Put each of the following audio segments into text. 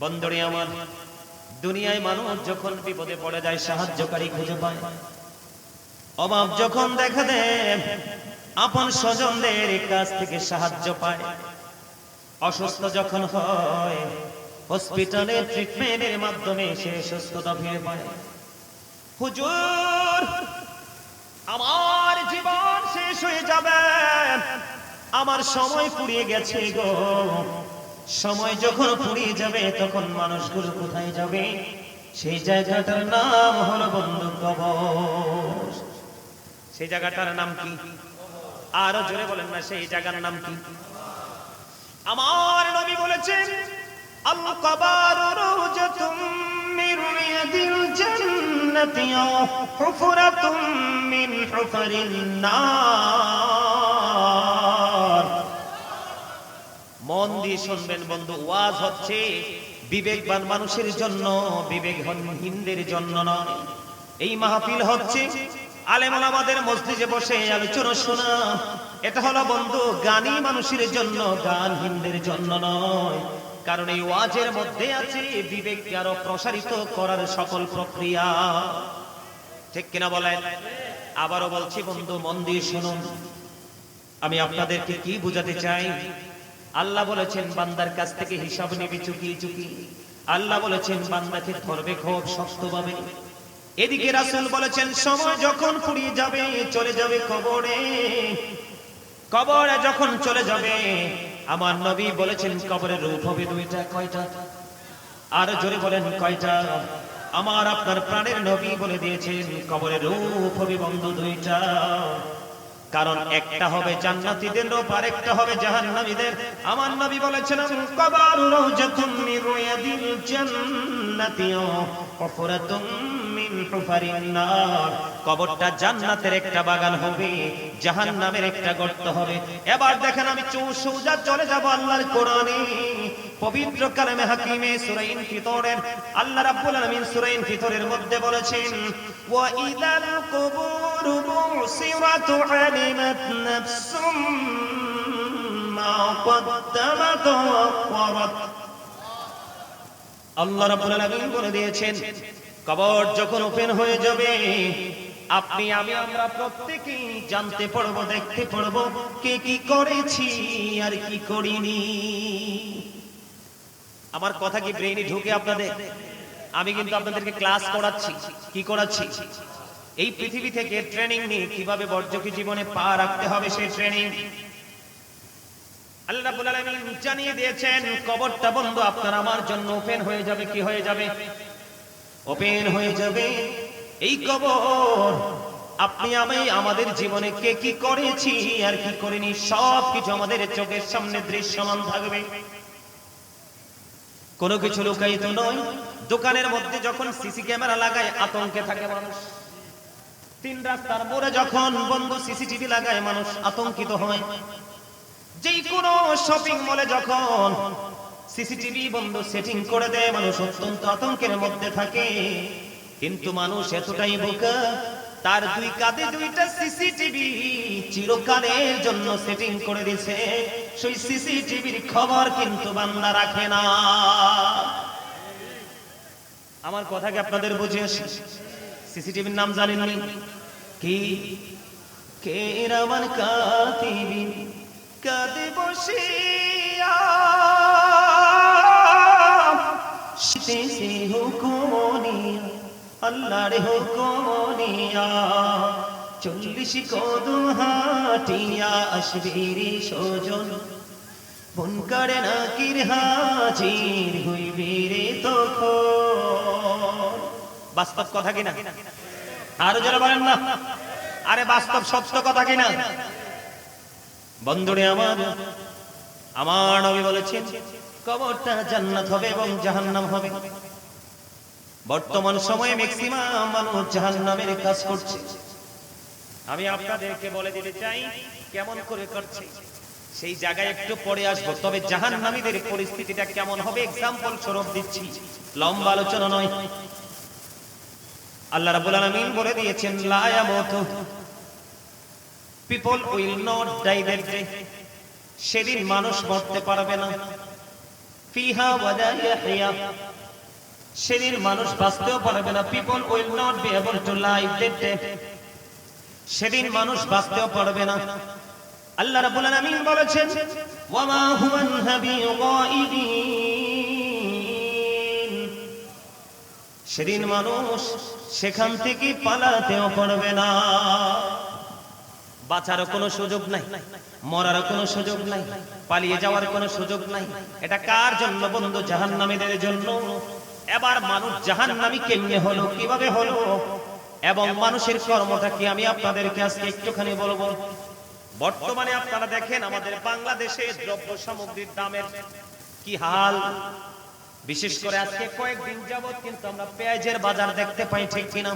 বন্ধুরে আমার, দুনিয়ায় মানুষ যখন বিপদে পড়ে যায় সাহায্যকারী খুঁজে পায়, অভাব যখন দেখা দেয় আপন স্বজনদের কাছ থেকে সাহায্য পায়, অসুস্থ যখন হয় হসপিটালে ট্রিটমেন্টের মাধ্যমে সে সুস্থতা ফিরে পায়। হুজুর, আমার জীবন শেষ হয়ে যাবে, আমার সময় ফুরিয়ে গেছে গো। সময় যখন ফুরিয়ে যাবে তখন মানুষগুলো কোথায় যাবে? সেই জায়গাটার নাম হলো বন্ধু কবর। সেই জায়গাটার নাম কি? আরো জোরে বলেন না, সেই জায়গার নাম কি? আমার নবী বলেছেন, আল কবর রওজাতুম মিন রিয়াদিল জান্নাতি আও হুফরাতুম মিন হুফারিন নার। মন দিয়ে শুনবেন বন্ধু, ওয়াজ হচ্ছে বিবেকবান মানুষের জন্য, বিবেকহীনদের জন্য নয়। এই মাহফিল হচ্ছে আলেম ওলামাদের মসজিদে বসে আলোচনা শোনা, এটা হলো বন্ধু জ্ঞানী মানুষের জন্য, জ্ঞানহীনদের জন্য নয়। কারণ এই ওয়াজের মধ্যে আছে বিবেককে আরো প্রসারিত করার সকল প্রক্রিয়া। ঠিক কিনা বলেন? আবারও বলছি বন্ধু, মন দিয়ে শুনুন। আমি আপনাদেরকে কি বুঝাতে চাই? আল্লাহ বলেছেন বান্দার কাছ থেকে হিসাব নিবি চুকি চুকি। আল্লাহ বলেছেন বান্দাকে ধরবে খুব শক্তভাবে। এদিকে রাসূল বলেছেন সময় যখন ফুরিয়ে যাবে, চলে যাবে কবরে। কবরে যখন চলে যাবে, আমার নবী বলেছেন কবরের রূপ হবে দুইটা। কয়টা? আর জোরে বলেন কয়টা? আমার আপনার প্রাণের নবী বলে দিয়েছেন কবরের রূপ হবে বন্ধু দুইটা। কারণ একটা হবে জান্নাতীদের রূপ, আর একটা হবে জাহান্নামীদের। আমার নবী বলেছেন কবর রাওজাতুম মিন রিয়াদিল জান্নাতি ওয়া হুফরাতুম মিন হুফারিন নার। কবরটা জান্নাতের একটা বাগান হবে, জাহান্নামের একটা গর্ত হবে। এবার দেখেন, আমি সোজা চলে যাব আল্লাহর কোরআনে, পবিত্র কালামে হাকিমে সূরা ইনফিতরের। আল্লাহ রাব্বুল আলামিন সূরা ইনফিতরের মধ্যে বলেছেন, ওয়া ইযাল কুবুরু বুসিরাত আলিমাত নাফসুম মা কদ্দামাত ওয়া আখখারাত। আল্লাহ রাব্বুল আলামিন বলে দিয়েছেন কবর যখন ওপেন হয়ে যাবে, আপনি আমি আমরা প্রত্যেকেই জানতে পারবো, দেখতে পারবো কে কি করেছি আর কি করিনি। আমার কথা কি ব্রেইনে ঢুকে আপনাদের? আমি কিন্তু আপনাদেরকে ক্লাস করাচ্ছি। কি করাচ্ছি? এই পৃথিবী থেকে ট্রেনিং নিয়ে কিভাবে বর্জকি জীবনে পা রাখতে হবে সেই ট্রেনিং আল্লাহ রাব্বুল আলামিন জানিয়ে দিয়েছেন। কবরটা বন্ধু আপনার আমার জন্য ওপেন হয়ে যাবে। কি হয়ে যাবে? ওপেন হয়ে যাবে। এই কবর আপনি আমি আমাদের জীবনে কে কি করেছি আর কি করিনি সব কিছু আমাদের চোখের সামনে দৃশ্যমান থাকবে। কোনো কিছু লুকায়িত নয়। দোকানের মধ্যে যখন সিসি ক্যামেরা লাগায় আতঙ্কে থাকে মানুষ, তিন রাস্তার মোড়ে যখন বন্ধু সিসিটিভি লাগায় মানুষ আতঙ্কিত হয়, যেই কোনো শপিং মলে যখন সিসিটিভি বন্ধু সেটিং করে দেয় মানুষ অত্যন্ত আতঙ্কের মধ্যে থাকে। কিন্তু মানুষ এতটাই বোকা, তার দুই কাঁধে দুইটা সিসিটিভি চিরকালের জন্য সেটিং করে দিয়েছে। সেই সিসিটিভির খবর কিন্তু বান্দা রাখে না। আমার কথা কি আপনাদের বুঝে আসে? সিসিটিভির নাম জানেননি কি? কিরামান কাতিবিন কাঁধে বসিয়া শিতেছে হুকুম নিয়া, আল্লাহর হুকুম নিয়া 40 কদম হাঁটিয়া আসবি রে সজন, মুনকার নাকির হাজির হইবি রে তখন। বাস্তব কথা কিনা? আরো যারা বলেন না, আরে বাস্তব সত্য কথা কিনা? বন্ধুরে আমার নবী বলেছেন কবরটা জান্নাত হবে এবং জাহান্নাম হবে। বর্তমান সময়ে ম্যাক্সিমাম মানুষ জাহান্নামের কাজ করছে। আমি আপনাদেরকে বলে দিতে চাই কেমন করে করছে, সেই জায়গায় একটু পরে আসবো। তবে জাহান্নামীদের পরিস্থিতিটা কেমন হবে এক্সাম্পল স্বরূপ দিচ্ছি, লম্বা আলোচনা নয়। আল্লাহ রাব্বুল আলামিন বলে দিয়েছেন লা ইয়ামুতু, people will not die that day. সেদিন মানুষ মরতে পারবে না। ফিহা ওয়ালা ইয়াহইয়া, সেদিন মানুষ বাঁচতেও পারবে না। People will not be able two live that day, সেদিন মানুষ বাঁচতেও পারবে না। আল্লাহ রাব্বুল আলামিন বলেছেন ওয়া মা হুয়ান বিগাইবিন, সেদিন মানুষ সেখান থেকে পালাতেও পারবে না। বাঁচারও কোনো সুযোগ নাই, মরারও কোনো সুযোগ নাই, পালিয়ে যাওয়ার কোনো সুযোগ নাই। এটা কার জন্য বন্ধু? জাহান্নামীদের জন্য। এবার মানুষ জাহান্নামী কেমনে হলো, কিভাবে হলো, এবং মানুষের কর্মটা কি আমি আপনাদেরকে আজকে একটুখানি বলবো। বর্তমানে আপনারা দেখেন আমাদের বাংলাদেশে দ্রব্য সামগ্রীর দামের কি হাল। বিশেষ করে আজকে কয়েকদিন যাবত কিন্তু আমরা পেঁয়াজের বাজার দেখতে পাই, ঠিক কিনা?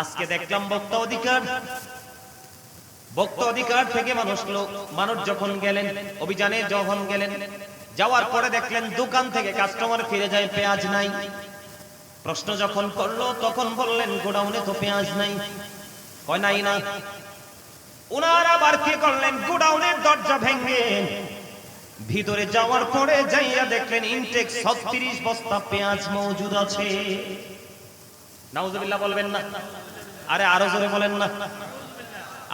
আজকে দেখলাম বক্তা অধিকার থেকে মানুষ যখন গেলেন অভিযানে, যখন গেলেন, যাওয়ার পরে দেখলেন দোকান থেকে কাস্টমার ফিরে যায়, পেঁয়াজ নাই। প্রশ্ন যখন করলো তখন বললেন গোডাউনে তো পেঁয়াজ নাই। কয় নাই না। ওনারা আবার কি করলেন? গোডাউনের দরজা ভেঙে ভিতরে যাওয়ার পরে যাইয়া দেখলেন ইনটেক 36 বস্তা পেঁয়াজ মজুদ আছে। নাউজুবিল্লাহ বলবেন না? আরে আরো জোরে বলেন না।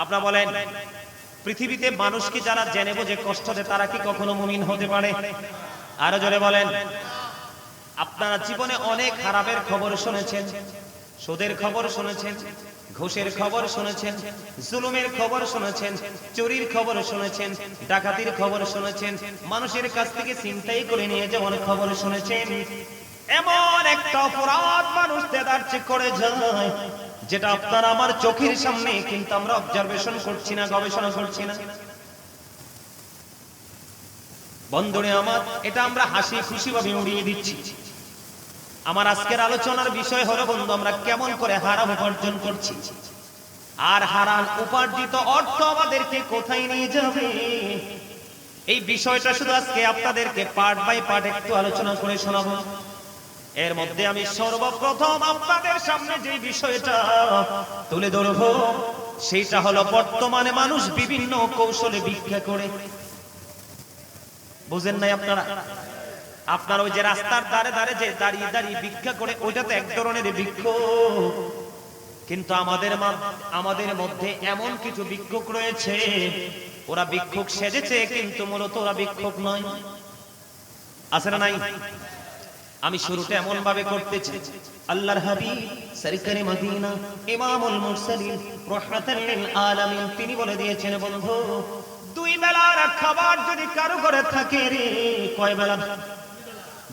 আপনারা বলেন, পৃথিবীতে মানুষকে যারা জেনে বুঝে কষ্ট দেয় তারা কি কখনো মুমিন হতে পারে? আরো জোরে বলেন। আপনারা জীবনে অনেক খারাপের খবর শুনেছেন, সুদের খবর শুনেছেন, ঘুষের খবর শুনেছেন, জুলুমের খবর শুনেছেন, চুরির খবর শুনেছেন, ডাকাতির খবর শুনেছেন, মানুষের কাছ থেকে ছিনতাই করে নিয়ে যাওয়ার খবর শুনেছেন। এমন একটা অপরাধ মানুষ দেদারচে করে যায় যেটা আপনার আমার চোখের সামনে, কিন্তু আমরা অবজারভেশন করছি না, গবেষণা করছি না। বন্ধুরে আমার, এটা আমরা হাসি খুশি ভাবে উড়িয়ে দিচ্ছি। আমার আজকের আলোচনার বিষয় হলো বন্ধু, আমরা কেমন করে হারাম উপার্জন করছি, আর হারাম উপার্জিত অর্থ আমাদেরকে কোথায় নিয়ে যাবে। এই বিষয়টা শুধু আজকে আপনাদেরকে পার্ট বাই পার্ট একটু আলোচনা করে শোনাবো। এর মধ্যে আমি সর্বপ্রথম আপনাদের সামনে যে বিষয়টা তুলে ধরবো সেটা হলো বর্তমানে মানুষ বিভিন্ন কৌশলে ভিক্ষা করে। বুঝেন নাই আপনারা? আপনার ওই যে রাস্তার ধারে ধারে যে দাঁড়িয়ে দাঁড়িয়ে ভিক্ষা করে, ওইটা তো এক ধরনের ভিক্ষুক। কিন্তু আমাদের মধ্যে এমন কিছু ভিক্ষুক রয়েছে, ওরা ভিক্ষুক সেজেছে কিন্তু মূলত ওরা ভিক্ষুক নয়। আছে না নাই? আমি শুরুটা এমন ভাবে করতেছি, আল্লাহর হাবিব সরকারে মদিনা ইমামুল মুরসালিন রাহমাতাল লিল আলামিন তিনি বলে দিয়েছেন বন্ধু, দুই বেলার খাবার যদি কারো ঘরে থাকে রে, কয় বেলা?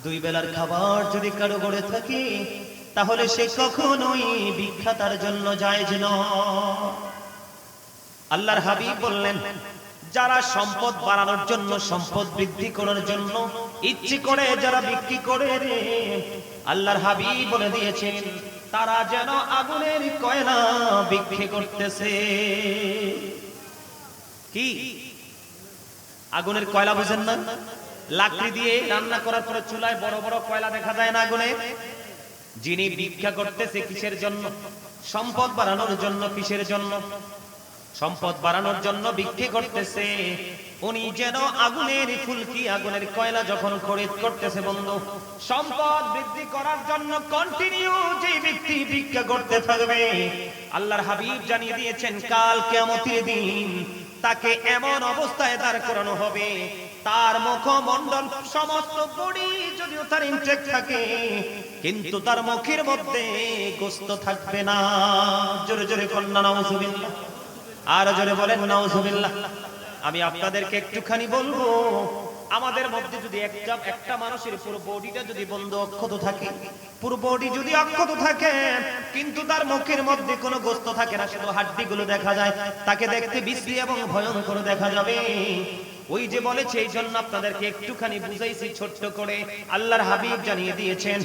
দুই বেলার খাবার যদি কারো ঘরে থাকে তাহলে সে কখনোই ভিক্ষা তার জন্য জায়েজ নয়। আল্লাহর হাবিব বললেন, যারা সম্পদ বাড়ানোর জন্য, সম্পদ বৃদ্ধি করার জন্য ইচ্ছে করে যারা বিক্রি করে রে, আল্লাহর হাবিব বলে দিয়েছেন তারা যেন আগুনের কয়লা বিক্রি করতেছে। কি আগুনের কয়লা বুঝেন না? লাকড়ি দিয়ে রান্না করার পরে চুলায় বড় বড় কয়লা দেখা যায় না আগুনে। যিনি ভিক্ষা করতেছে কিসের জন্য? সম্পদ বাড়ানোর জন্য। কিসের জন্য? সম্পদ বাড়ানোর জন্য ভিক্ষা করতেছে। উনি যেন আগুনের ফুলকি, আগুনের কয়লা যখন খরিদ করতেছে বন্ধু, সম্পদ বৃদ্ধি করার জন্য কন্টিনিউ যে ব্যক্তি ভিক্ষা করতে থাকবে, আল্লাহর হাবিব জানিয়ে দিয়েছেন কাল কিয়ামতের দিন তাকে এমন অবস্থায় দাঁড় করানো হবে, তার মুখমণ্ডল সমস্ত বডি যদিও তার ইনটেক থাকে কিন্তু তার মুখের মধ্যে গোশত থাকবে না। জোরে জোরে কন্যা নাউজুবিল্লাহ, আর জোরে বলেন নাউজুবিল্লাহ। আমি আপনাদেরকে একটুখানি বলবো, আমাদের মধ্যে যদি একটা মানুষের পুরো বডিটা যদি বন্ধ অক্ষত থাকে, পুরো বডি যদি অক্ষত থাকে কিন্তু তার মুখের মধ্যে কোনো গোশত থাকে না, শুধু হাড্ডিগুলো দেখা যায়, তাকে দেখতে বিশ্রী এবং ভয়ঙ্কর দেখা যাবে। ওই যে বলেছে, এই জন্য আপনাদেরকে একটুখানি বুঝাইছি ছোট্ট করে। আল্লাহর হাবিব জানিয়ে দিয়েছেন,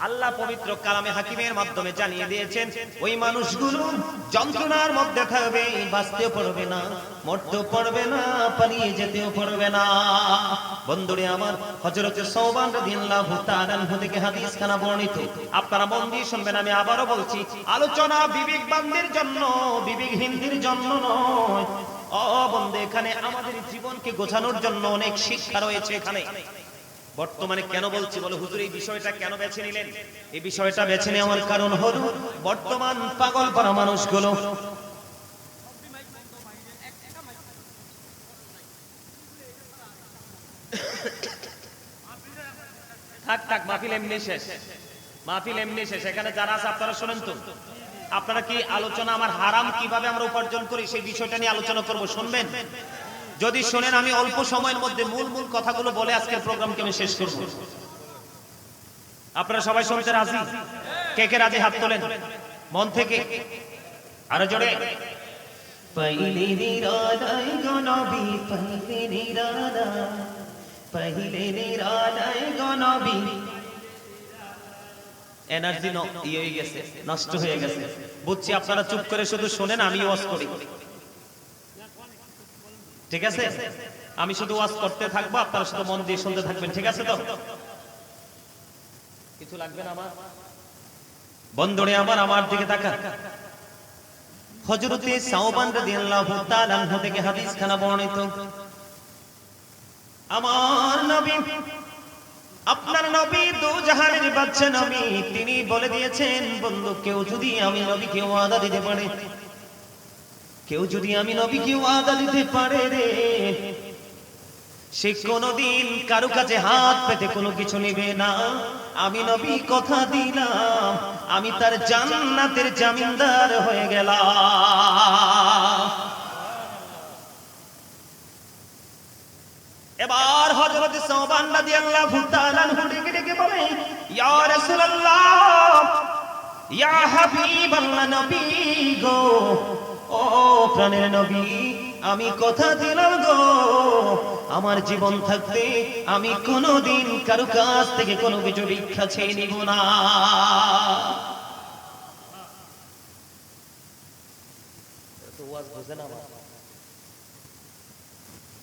আল্লাহ পবিত্র কালামে হাকিমের মাধ্যমে জানিয়ে দিয়েছেন, ওই মানুষগুলো যন্ত্রণার মধ্যে থাকবে, বাঁচতেও পারবে না, মরতেও পারবে না, পালিয়ে যেতেও পারবে না। বন্ধুরে আমার, হযরত সওবান রাদিয়াল্লাহু তাআলা আনহু থেকে হাদিস খানা বর্ণিত, আপনারা মন দিয়ে শুনবেন। আমি আবারো বলছি, আলোচনা বিবেকবানদের জন্য, বিবেকহীনদের জন্য নয়। ও বন্ধু, এখানে আমাদের জীবনকে গোছানোর জন্য অনেক শিক্ষা রয়েছে। এখানে বর্তমানে কেন বলছি বলো হুজুর এই বিষয়টা কেন বেছে নিলেন? এই বিষয়টা বেছে নেওয়ার কারণ হলো বর্তমান পাগল পারা মানুষগুলো থাক মাহফিল এমনি শেষ, মাহফিল এমনি শেষ। এখানে যারা আছে আপনারা শুনেন তো, আপনারা কি আলোচনা আমার হারাম কিভাবে আমরা উপার্জন করি সেই বিষয়টা নিয়ে আলোচনা করব, শুনবেন? যদি শুনেন আমি অল্প সময়ের মধ্যে মূল কথাগুলো বলে আজকের প্রোগ্রামকে আমি শেষ করব। আপনারা সবাই শুনতে রাজি? কে কে রাজি হাত তোলেন মন থেকে, আরো জোরে। पहिले निरालाय गनबी पहिले निराला पहिले निरालाय गनबी এনার্জি হয়ে গেছে, নষ্ট হয়ে গেছে বুঝছি। আপনারা চুপ করে শুধু শুনেন, আমি ওয়াজ করি, ঠিক আছে? আমি শুধু ওয়াজ করতে থাকবো, আপনারা শুধু মন দিয়ে শুনতে থাকবেন, ঠিক আছে তো? কিছু লাগবে না আমার বন্ধুরে আমার দিকে তাকা। হযরতে সাওবান রাদিয়াল্লাহু তাআলা আনহু থেকে হাদিস খানা বর্ণিত, আমার নবী, আপনার নবী দু জাহানের বাদশা নবী, তিনি বলে দিয়েছেন বন্ধু কেউ যদি আমি নবীকে ওয়াদা দিতে পারে, কেউ যদি আমি নবীকে ওয়াদা দিতে পারে রে, সে কোনদিন কারো কাছে হাত পেতে কোনো কিছু নেবে না। আমি নবী কথা দিলাম, আমি তার জান্নাতের জামিনদার হয়ে গেলাম। এবার হযরত সাওবান রাদিয়াল্লাহু তাআলা আনহু ডেকে বলে, ইয়া রাসূলুল্লাহ, ইয়া হাবিবাল্লাহ, নবী গো, ও প্রাণের নবী, আমি কথা দিলাম গো, আমার জীবন থাকতে আমি কোনোদিন কারো কাছ থেকে কোনো কিছু ভিক্ষা চেয়ে নিব না।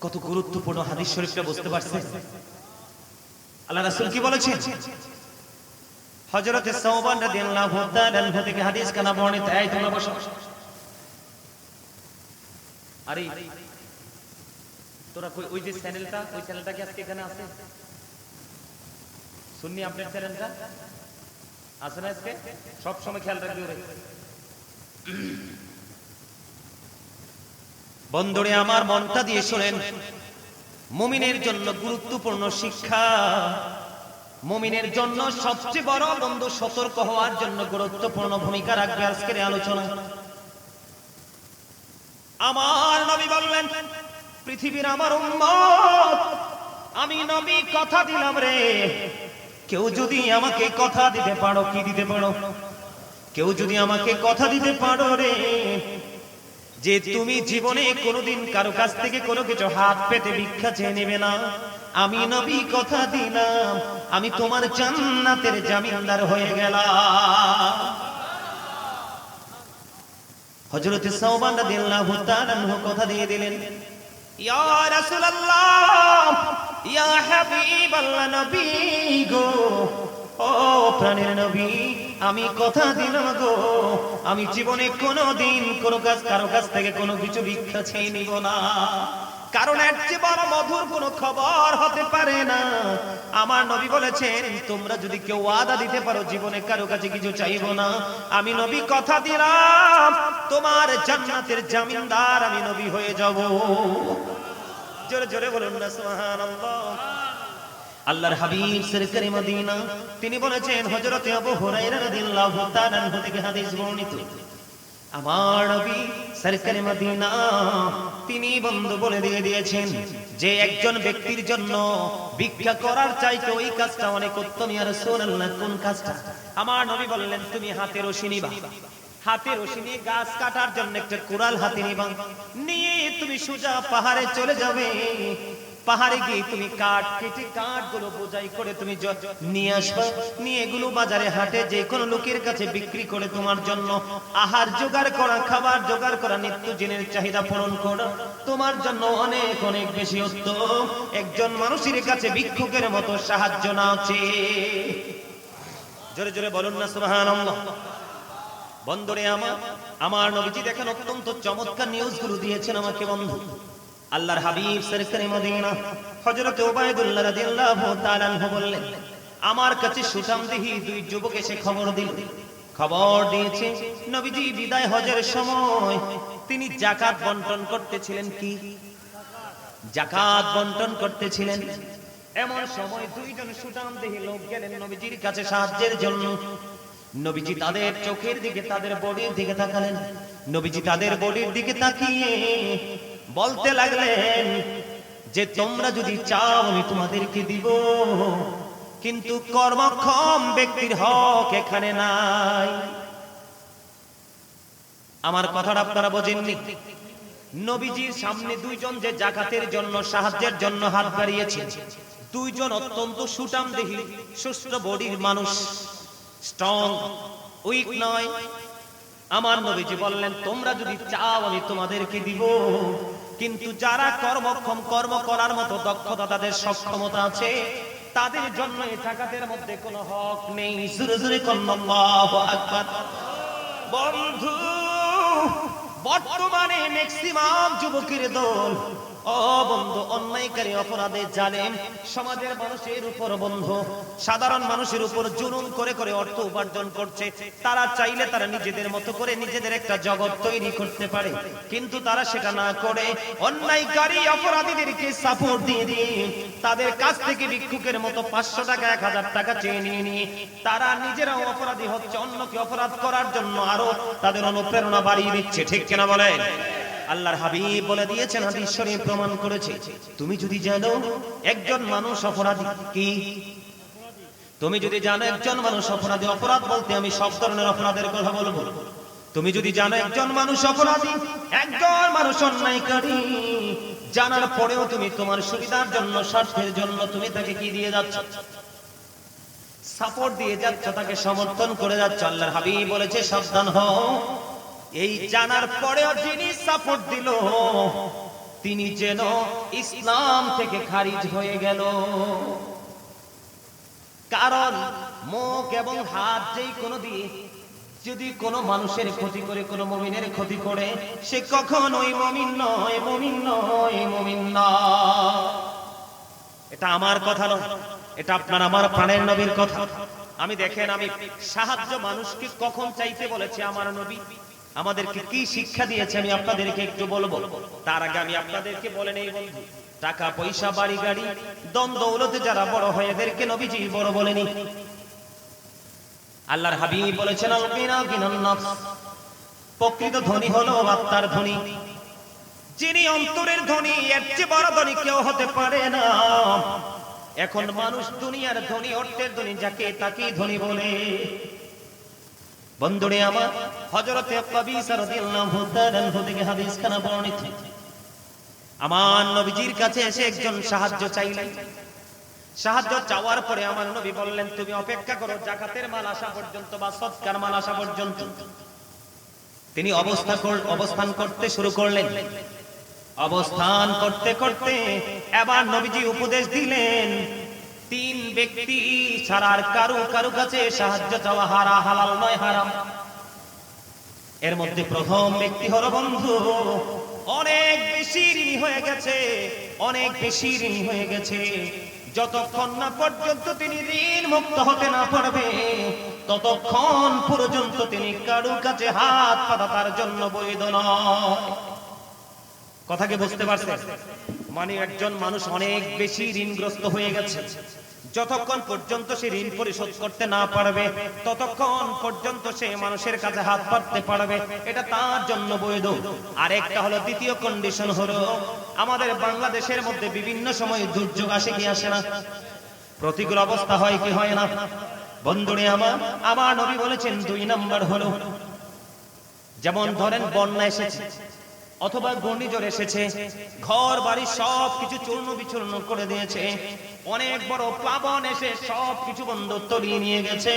কত গুরুত্বপূর্ণ হাদিস শরীফটা বুঝতে পারছেন? আল্লাহ রাসূল কি বলেছেন? হযরত সাওবান রাদিয়াল্লাহু তাআলা আনহু থেকে হাদিস কানা বর্ণিত। এই তোমরা বসো। আরে তোরা কই ওই যে চ্যানেলটা, ওই চ্যানেলটা কি আজকে এখানে আছে? সুন্নি আপডেট চ্যানেলটা আছে না আজকে? সব সময় খেয়াল রাখবে ওরে। বন্ধুরে আমার মনটা দিয়ে শুনেন, মুমিনের জন্য গুরুত্বপূর্ণ শিক্ষা, মুমিনের জন্য সবচেয়ে বড় বন্ধু সতর্ক হওয়ার জন্য গুরুত্বপূর্ণ ভূমিকা রাখবে আজকের আলোচনা। আমার নবী বললেন, পৃথিবীর আমার উম্মত, আমি নবী কথা দিলাম রে, কেউ যদি আমাকে কথা দিতে পারো, কি দিতে পারো? কেউ যদি আমাকে কথা দিতে পারো রে, যে তুমি জীবনে কোনোদিন কারো কাছ থেকে কোনো কিছু হাত পেতে ভিক্ষা চেয়ে নেবে না, আমি নবী কথা দিলাম, আমি তোমার জান্নাতের জামিনদার হয়ে গেলাম। হযরত সাওবান রাদিয়াল্লাহু তাআলা আনহু কথা দিয়ে দিলেন, ইয়া রাসূলুল্লাহ, ইয়া হাবিবাল্লাহ, নবী গো, ও প্রাণের নবী, আমি কথা দিলাম গো, আমি জীবনে কোনোদিন কোনো কারো কাছ থেকে কোনো কিছু ভিক্ষা চেয়ে নিব না। কারণ এর চেয়ে বড় মধুর কোনো খবর হতে পারে না। আমার নবী বলেছেন, তোমরা যদি কেউ ওয়াদা দিতে পারো জীবনে কারো কাছে কিছু চাইবো না, আমি নবী কথা দিলাম তোমার জান্নাতের জামিনদার আমি নবী হয়ে যাব। জোরে জোরে বলুন না সুবহানাল্লাহ। আল্লাহর হাবিব সরকারে মদিনা তিনি বলেছেন, হযরত আবু হুরায়রা রাদিয়াল্লাহু তাআলা আনহু থেকে হাদিস বর্ণিত, আমার নবী সরকারে মদিনা তিনি বন্ধু বলে দিয়ে দিয়েছেন যে একজন ব্যক্তির জন্য ভিক্ষা করার চাইতে ওই কাজটা অনেক উত্তম। ইয়া রাসূলুল্লাহ, কোন কাজটা? আমার নবী বললেন, তুমি হাতে রশি নিবা, হাতে রশি নিয়ে গাছ কাটার জন্য একটা কুড়াল হাতে নিবা, নিয়ে তুমি সোজা পাহাড়ে চলে যাবে। পাহাড়ে গিয়ে তুমি কাঠ কেটে কাঠগুলো বোঝাই করে তুমি নিয়ে আসবা, নিয়ে এগুলো বাজারে হাটে যে কোনো লোকের কাছে বিক্রি করে তোমার জন্য আহার জোগাড় করা, খাবার জোগাড় করা, নিত্য দিনের চাহিদা পূরণ করা তোমার জন্য অনেক অনেক বেশি উত্তম একজন মানুষের কাছে ভিক্ষুকের মতো সাহায্য না চেয়ে। জোরে জোরে বলুন না সুবহানাল্লাহ। বন্ধুরে আমার নবীজি দেখেন অত্যন্ত চমৎকার নিউজগুলো দিয়েছেন আমাকে বন্ধু। আল্লাহর হাবিব সরকারে মদিনা হযরত উবাইদুল্লাহ রাদিয়াল্লাহু তাআলা আনহু বললেন, আমার কাছে সুঠামদেহী দুই যুবক এসে খবর দিয়েছে নবীজি বিদায় হজের সময় তিনি যাকাত বন্টন করতেছিলেন। কি যাকাত বন্টন করতেছিলেন। এমন সময় দুইজন সুঠামদেহী লোক গেলেন নবীজির কাছে সাহায্যের জন্য। নবীজি তাদের চোখের দিকে, তাদের বডির দিকে তাকালেন। নবীজি তাদের বডির দিকে তাকিয়ে বলতে লাগলেন যে তোমরা যদি চাও আমি তোমাদেরকে দিব, কিন্তু কর্মক্ষম ব্যক্তির হক এখানে নাই। আমার কথাটা আপনারা বোঝেননি? নবীজির সামনে দুইজন যে যাকাতের জন্য, সাহায্যের জন্য হাত বাড়িয়েছে, দুইজন অত্যন্ত সুঠামদেহী সুস্থ বডির মানুষ, স্ট্রং, উইক নয়। আমার নবীজি বললেন তোমরা যদি চাও আমি তোমাদেরকে দিব, কিন্তু যারা কর্মক্ষম, কর্ম করার মতো দক্ষতা, তাদের সক্ষমতা আছে, তাদের জন্য এই যাকাতের মধ্যে কোনো হক নেই। জোরে জোরে আল্লাহু আকবার। বন্ধু, বর্তমানে ম্যাক্সিমাম যুবকের দল, ও বন্ধু, অন্যায়কারী, অপরাধে, জালেম, সমাজের মানুষের উপর বন্ধু, সাধারণ মানুষের উপর জুলুম করে করে অর্থ উপার্জন করছে। তারা চাইলে তারা নিজেদের মতো করে নিজেদের একটা জগৎ তৈরি করতে পারে, কিন্তু তারা সেটা না করে অন্যায়কারী অপরাধীদেরকে সাপোর্ট দিয়ে দিয়ে তাদের কাছ থেকে ভিক্ষুকের মতো 500 টাকা 1000 টাকা চেয়ে নিয়ে তারা নিজেরাও অপরাধী হচ্ছে, অন্যকে অপরাধ করার জন্য আরো তাদের অনুপ্রেরণা বাড়িয়ে দিচ্ছে। ঠিক কিনা বলেন? আল্লাহর হাবিব বলে দিয়েছেন, হাদিস শরীফ প্রমাণ করেছে, তুমি যদি জানো একজন মানুষ অপরাধী, কি তুমি যদি জানো একজন মানুষ অপরাধী, অপরাধ বলতে আমি সব ধরনের অপরাধের কথা বলবো, তুমি যদি জানো একজন মানুষ অপরাধী, একজন মানুষ অন্যায়কারী, জানার পরেও তুমি তোমার সুবিধার জন্য, স্বার্থের জন্য তুমি তাকে কি দিয়ে যাচ্ছ? সাপোর্ট দিয়ে যাচ্ছ, তাকে সমর্থন করে যাচ্ছ। আল্লাহর হাবিব বলেছে সাবধান হও, এই জানার পরেও যিনি সাপোর্ট দিল তিনি যেন ইসলাম থেকে খারিজ হয়ে গেল। কারণ মুখ এবং হাত যেই কোনো দিয়ে যদি কোনো মানুষের ক্ষতি করে, কোনো মুমিনের ক্ষতি করে, সে কখনোই মুমিন নয়, মুমিন নয়, মুমিন নয়। এটা আমার কথা নয়, এটা আপনার আমার প্রাণের নবীর কথা। আমি দেখেন, আমি সাহায্য মানুষকে কখন চাইতে বলেছি আমার নবী, আমাদেরকে কি শিক্ষা দিয়েছে আমি আপনাদেরকে একটু বলবো। তার আগে আমি আপনাদেরকে বলে নেই বন্ধু, টাকা পয়সা, বাড়ি গাড়ি, দন দৌলতে যারা বড় হয় এদেরকে নবীজি বড় বলেনি। আল্লাহর হাবিব বলেছেন আল গিনা গিনান নফস, প্রকৃত ধনী হলো আত্মার ধনী। যিনি অন্তরের ধনী, এর চেয়ে বড় ধনী কেউ হতে পারে না। এখন মানুষ দুনিয়ার ধনী, অর্থের ধনী, যাকে তাকেই ধনী বলে। বন্ধুরে আমার, হযরতে কবিসা রাদিয়াল্লাহু তাআলা আনহু থেকে হাদিস খানা বর্ণিত, আমার নবীজির কাছে এসে একজন সাহায্য চাইলেন। সাহায্য চাওয়ার পরে আমার নবী বললেন তুমি অপেক্ষা করো যাকাতের মাল আসা পর্যন্ত বা সদকার মাল আসা পর্যন্ত। তিনি অবস্থান করতে শুরু করলেন। অবস্থান করতে করতে এবার নবীজি উপদেশ দিলেন, 3 ব্যক্তি ছাড়ার কারো কাছে সাহায্য চাওয়া হালাল নয়, হারাম। এর মধ্যে প্রথম ব্যক্তি হলো বন্ধু অনেক বেশি ঋণী হয়ে গেছে, অনেক বেশি ঋণী হয়ে গেছে। যতক্ষণ না পর্যন্ত তিনি ঋণ মুক্ত হতে না পারবে, ততক্ষণ পর্যন্ত তিনি কারো কাছে হাত পাতা তার জন্য বৈধ নয়। কথা কি বুঝতে পারছেন? মানে একজন মানুষ অনেক বেশি ঋণগ্রস্ত হয়ে গেছে, যতক্ষণ পর্যন্ত সে ঋণ পরিশোধ করতে না পারবে ততক্ষণ পর্যন্ত সে মানুষের কাছে হাত পাততে পারবে, এটা তার জন্য বৈধ। আর একটা হলো, দ্বিতীয় কন্ডিশন হলো, আমাদের বাংলাদেশের মধ্যে বিভিন্ন সময় দুর্যোগ আসে কি আসে না? প্রতিকূল অবস্থা হয় কি হয় না? বন্ধুরে আমার নবী বলেছেন 2 নাম্বার হলো, যেমন ধরেন বন্যা এসেছে অথবা ঘূর্ণিঝড় এসেছে, ঘর বাড়ি সবকিছু চূর্ণ বিচূর্ণ করে দিয়েছে, অনেক বড় প্লাবন এসে সবকিছু বন্ধ তলিয়ে নিয়ে গেছে।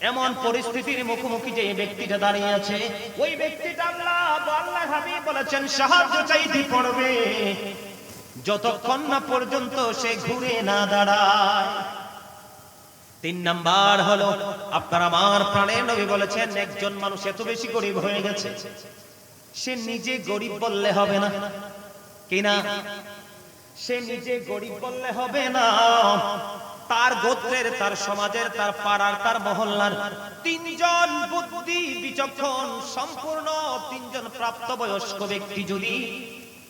এমন পরিস্থিতির মুখোমুখি যে ব্যক্তিটা দাঁড়িয়ে আছে, ওই ব্যক্তিটা আল্লাহ হাবিব বলেছেন সাহায্য চাইতে পড়বে যতক্ষণ না পর্যন্ত সে ঘুরে না দাঁড়ায়। 3 নাম্বার হলো, আপনার আমার প্রাণের নবী বলেছেন একজন মানুষ এত বেশি গরিব হয়ে গেছে, সে নিজে গরিব বললে হবে না, কিনা? সে নিজে গরিব বললে হবে না, তার গোত্রের, তার সমাজের, তার পাড়ার, তার মহল্লার তিনজন বুদ্ধি বিচক্ষণ সম্পূর্ণ তিনজন প্রাপ্তবয়স্ক ব্যক্তি যদি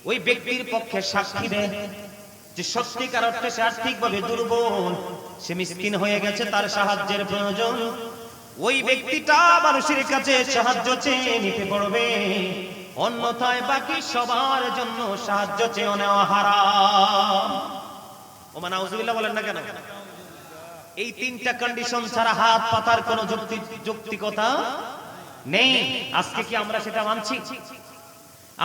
ওই ব্যক্তির পক্ষে সাক্ষী দেয় যে সত্যিকার অর্থে সে আর্থিকভাবে দুর্বল, সে মিসকিন হয়ে গেছে, তার সাহায্যের প্রয়োজন, ওই ব্যক্তিটা মানুষের কাছে সাহায্য চেয়ে নিতে পারবে, অন্যথায় বাকি সবার জন্য সাহায্য চেয়ে নেওয়া হারাম। ওমা নাউজুবিল্লাহ বলেন না কেন? এই তিনটা কন্ডিশন ছাড়া হাত পাতার কোনো যৌক্তিকতা নেই। আজকে কি আমরা সেটা মানছি?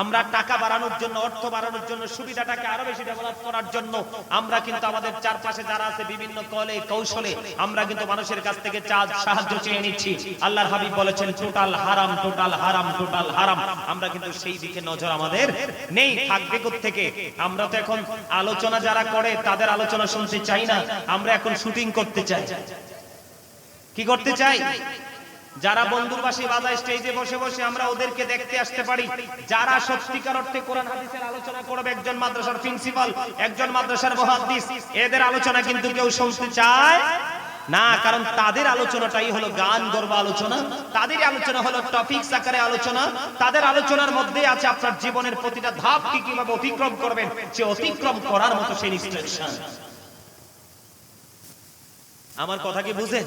আমরা টাকা বাড়ানোর জন্য, অর্থ বাড়ানোর জন্য, সুবিধাটাকে আরো বেশি ডেভেলপ করার জন্য আমরা কিন্তু আমাদের চারপাশে যারা আছে বিভিন্ন কলে কৌশলে আমরা কিন্তু মানুষের কাছ থেকে সাহায্য চেয়ে নিচ্ছি। আল্লাহর হাবিব বলেছেন টোটাল হারাম, টোটাল হারাম, টোটাল হারাম। আমরা কিন্তু সেই দিকে নজর আমাদের নেই। থাকবে কোত্থেকে? আমরা তো এখন আলোচনা যারা করে তাদের আলোচনা শুনতে চাই না, আমরা এখন শুটিং করতে চাই। কি করতে চাই? যারা বন্ধুর বাসী বাজায় স্টেজে বসে বসে আমরা ওদেরকে দেখতে আসতে পারি, যারা সত্যিকার অর্থে কোরআন হাদিসের আলোচনা করবে, একজন মাদ্রাসার প্রিন্সিপাল, একজন মাদ্রাসার মুহাদ্দিস, এদের আলোচনা কিন্তু কেউ শুনতে চায় না। কারণ তাদের আলোচনাটাই হলো গান গর্ব আলোচনা, তাদের আলোচনা হলো টপিকস আকারে আলোচনা, তাদের আলোচনার মধ্যে আছে আপনার জীবনের প্রতিটা ধাপ কি কিভাবে অতিক্রম করবেন, সে অতিক্রম করার মতো সেই ইনস্ট্রাকশন। আমার কথা কি বুঝেন?